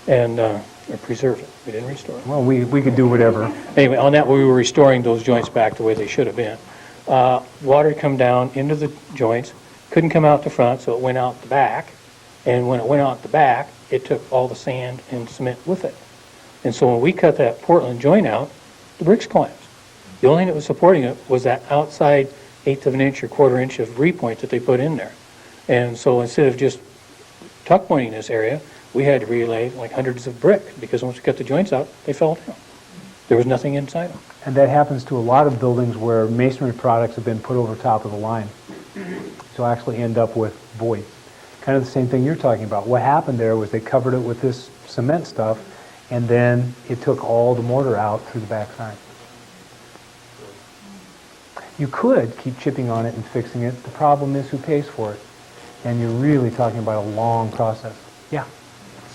and or preserve it. We didn't restore it. Well, we could do whatever. Anyway, on that we were restoring those joints back the way they should have been. Water had come down into the joints, couldn't come out the front, so it went out the back. And when it went out the back, it took all the sand and cement with it. And so when we cut that Portland joint out, the bricks collapsed. The only thing that was supporting it was that outside 1/8 of an inch or 1/4 inch of repoint that they put in there. And so instead of just tuck pointing this area, we had to relay like hundreds of bricks because once we cut the joints out, they fell down. There was nothing inside them. And that happens to a lot of buildings where masonry products have been put over top of the lime. So actually end up with void. Kind of the same thing you're talking about. What happened there was they covered it with this cement stuff, and then it took all the mortar out through the backside. You could keep chipping on it and fixing it. The problem is who pays for it. And you're really talking about a long process. Yeah.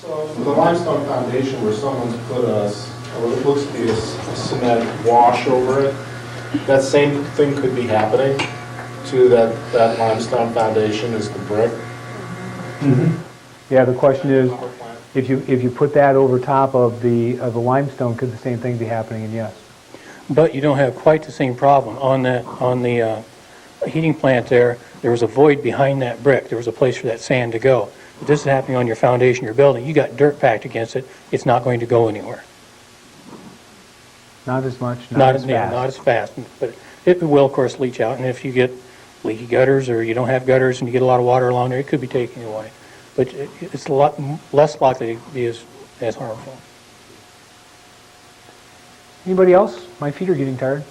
So the limestone foundation where someone's put what looks to be a cement wash over it, that same thing could be happening to that limestone foundation as the brick? Yeah, the question is, if you put that over top of the limestone, could the same thing be happening? And yes. But you don't have quite the same problem. On the heating plant there was a void behind that brick. There was a place for that sand to go. If this is happening on your foundation, your building, you got dirt packed against it, it's not going to go anywhere. Not as much, not as fast. Yeah, not as fast, but it will, of course, leach out. And if you get leaky gutters or you don't have gutters and you get a lot of water along there, it could be taken away. But it's a lot less likely to be as harmful. Anybody else? My feet are getting tired.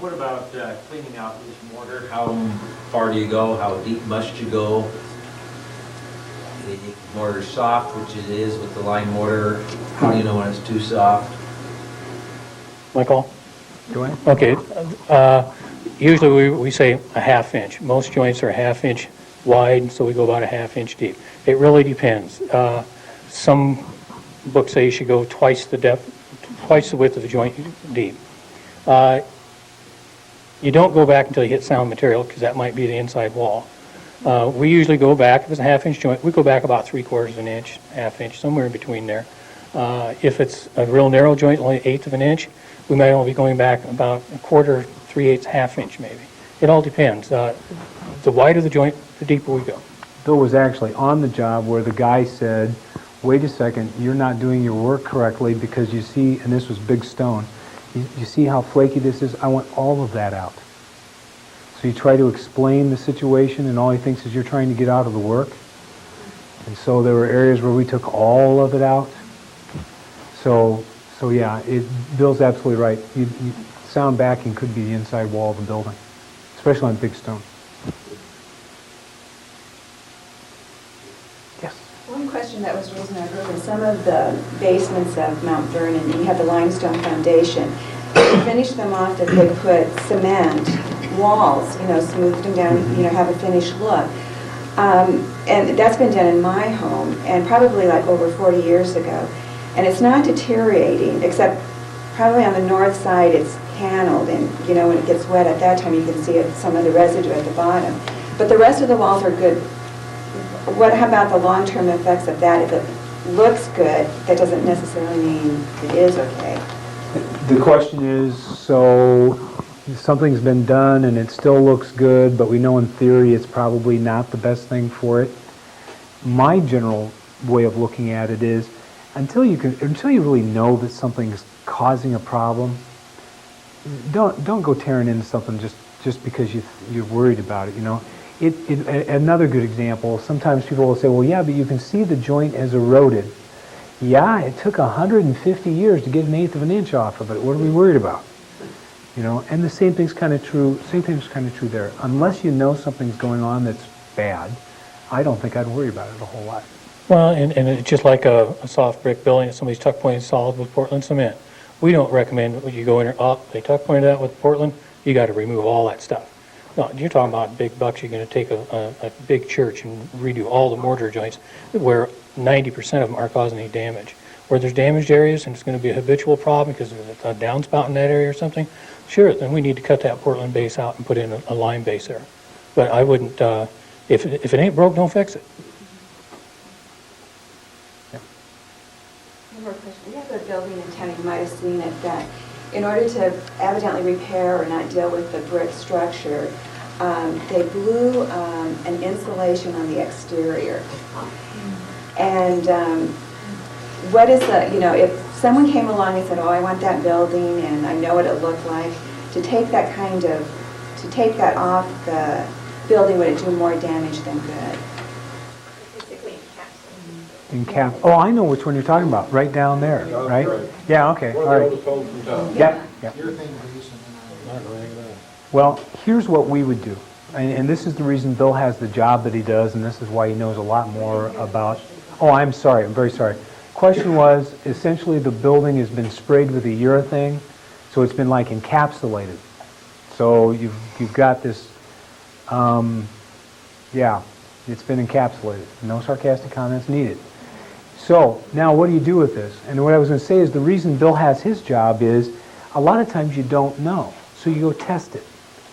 What about cleaning out loose mortar? How far do you go? How deep must you go? Mortar's soft, which it is with the lime mortar. How do you know when it's too soft? Michael? Go ahead. Okay. Usually we say a half inch. Most joints are a half inch wide, so we go about a half inch deep. It really depends. Some books say you should go twice the width of the joint deep. You don't go back until you hit sound material, because that might be the inside wall. We usually go back, if it's a half inch joint, we go back about 3/4 of an inch, half inch, somewhere in between there. If it's a real narrow joint, only 1/8 of an inch, we might only be going back about 1/4, 3/8, half inch maybe. It all depends. The wider the joint, the deeper we go. Bill was actually on the job where the guy said, wait a second, you're not doing your work correctly because you see, and this was big stone, you see how flaky this is? I want all of that out. So you try to explain the situation and all he thinks is you're trying to get out of the work. And so there were areas where we took all of it out. So yeah, Bill's absolutely right. Sound backing could be the inside wall of the building, especially on big stone. Yes? One question that was raised in our group, in some of the basements of Mount Vernon, you have the limestone foundation. To finish them off, that they put cement walls, smoothed them down, have a finished look. And that's been done in my home, and probably like over 40 years ago. And it's not deteriorating, except probably on the north side it's paneled, and when it gets wet at that time you can see some of the residue at the bottom. But the rest of the walls are good. How about the long-term effects of that? If it looks good, that doesn't necessarily mean it is okay. The question is, so something's been done and it still looks good, but we know in theory it's probably not the best thing for it. My general way of looking at it is, until you really know that something's causing a problem, don't go tearing into something just because you're worried about it. Another good example, sometimes people will say, well, yeah, but you can see the joint has eroded. Yeah, it took 150 years to get 1/8 of an inch off of it. What are we worried about? And the same thing's kind of true there. Unless you know something's going on that's bad, I don't think I'd worry about it a whole lot. Well, and it's just like a soft brick building that somebody's tuck pointed solid with Portland cement. We don't recommend when you go in there, they tuck pointed that with Portland, you got to remove all that stuff. No, you're talking about big bucks. You're going to take a big church and redo all the mortar joints where 90% of them aren't causing any damage. Where there's damaged areas and it's going to be a habitual problem because of a downspout in that area or something, sure, then we need to cut that Portland base out and put in a lime base there. But I wouldn't, if it ain't broke, don't fix it. One more question. We have a building in town, you might have seen it, that in order to evidently repair or not deal with the brick structure, they blew an insulation on the exterior. And what is if someone came along and said, oh, I want that building and I know what it looked like, to take that off the building, would it do more damage than good? Oh, I know which one you're talking about, right down there, right? Yeah, okay, all right. Yeah. Well, here's what we would do, and this is the reason Bill has the job that he does, and this is why he knows a lot more about, I'm very sorry. Question was, essentially the building has been sprayed with a urethane, so it's been like encapsulated. So you've got this, it's been encapsulated. No sarcastic comments needed. So now what do you do with this? And what I was going to say is the reason Bill has his job is a lot of times you don't know. So you go test it.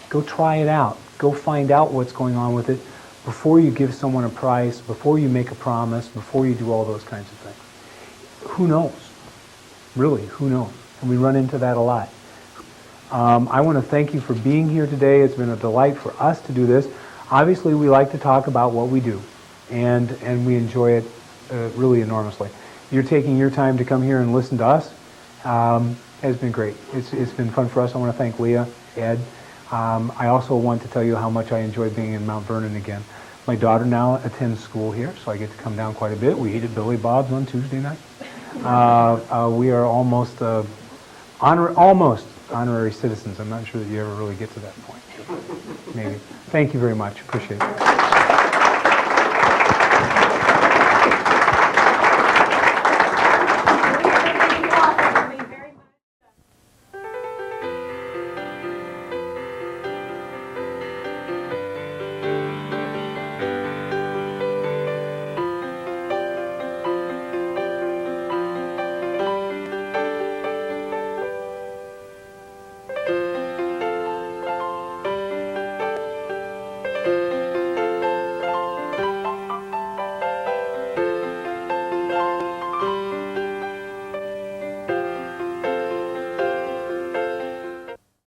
Go try it out. Go find out what's going on with it before you give someone a price, before you make a promise, before you do all those kinds of things. Who knows? Really, who knows? And we run into that a lot. I want to thank you for being here today. It's been a delight for us to do this. Obviously, we like to talk about what we do, and we enjoy it really enormously. You're taking your time to come here and listen to us. Has been great. It's been fun for us. I want to thank Leah, Ed. I also want to tell you how much I enjoy being in Mount Vernon again. My daughter now attends school here, so I get to come down quite a bit. We eat at Billy Bob's on Tuesday night. We are almost honorary citizens. I'm not sure that you ever really get to that point. Maybe. Thank you very much. Appreciate it.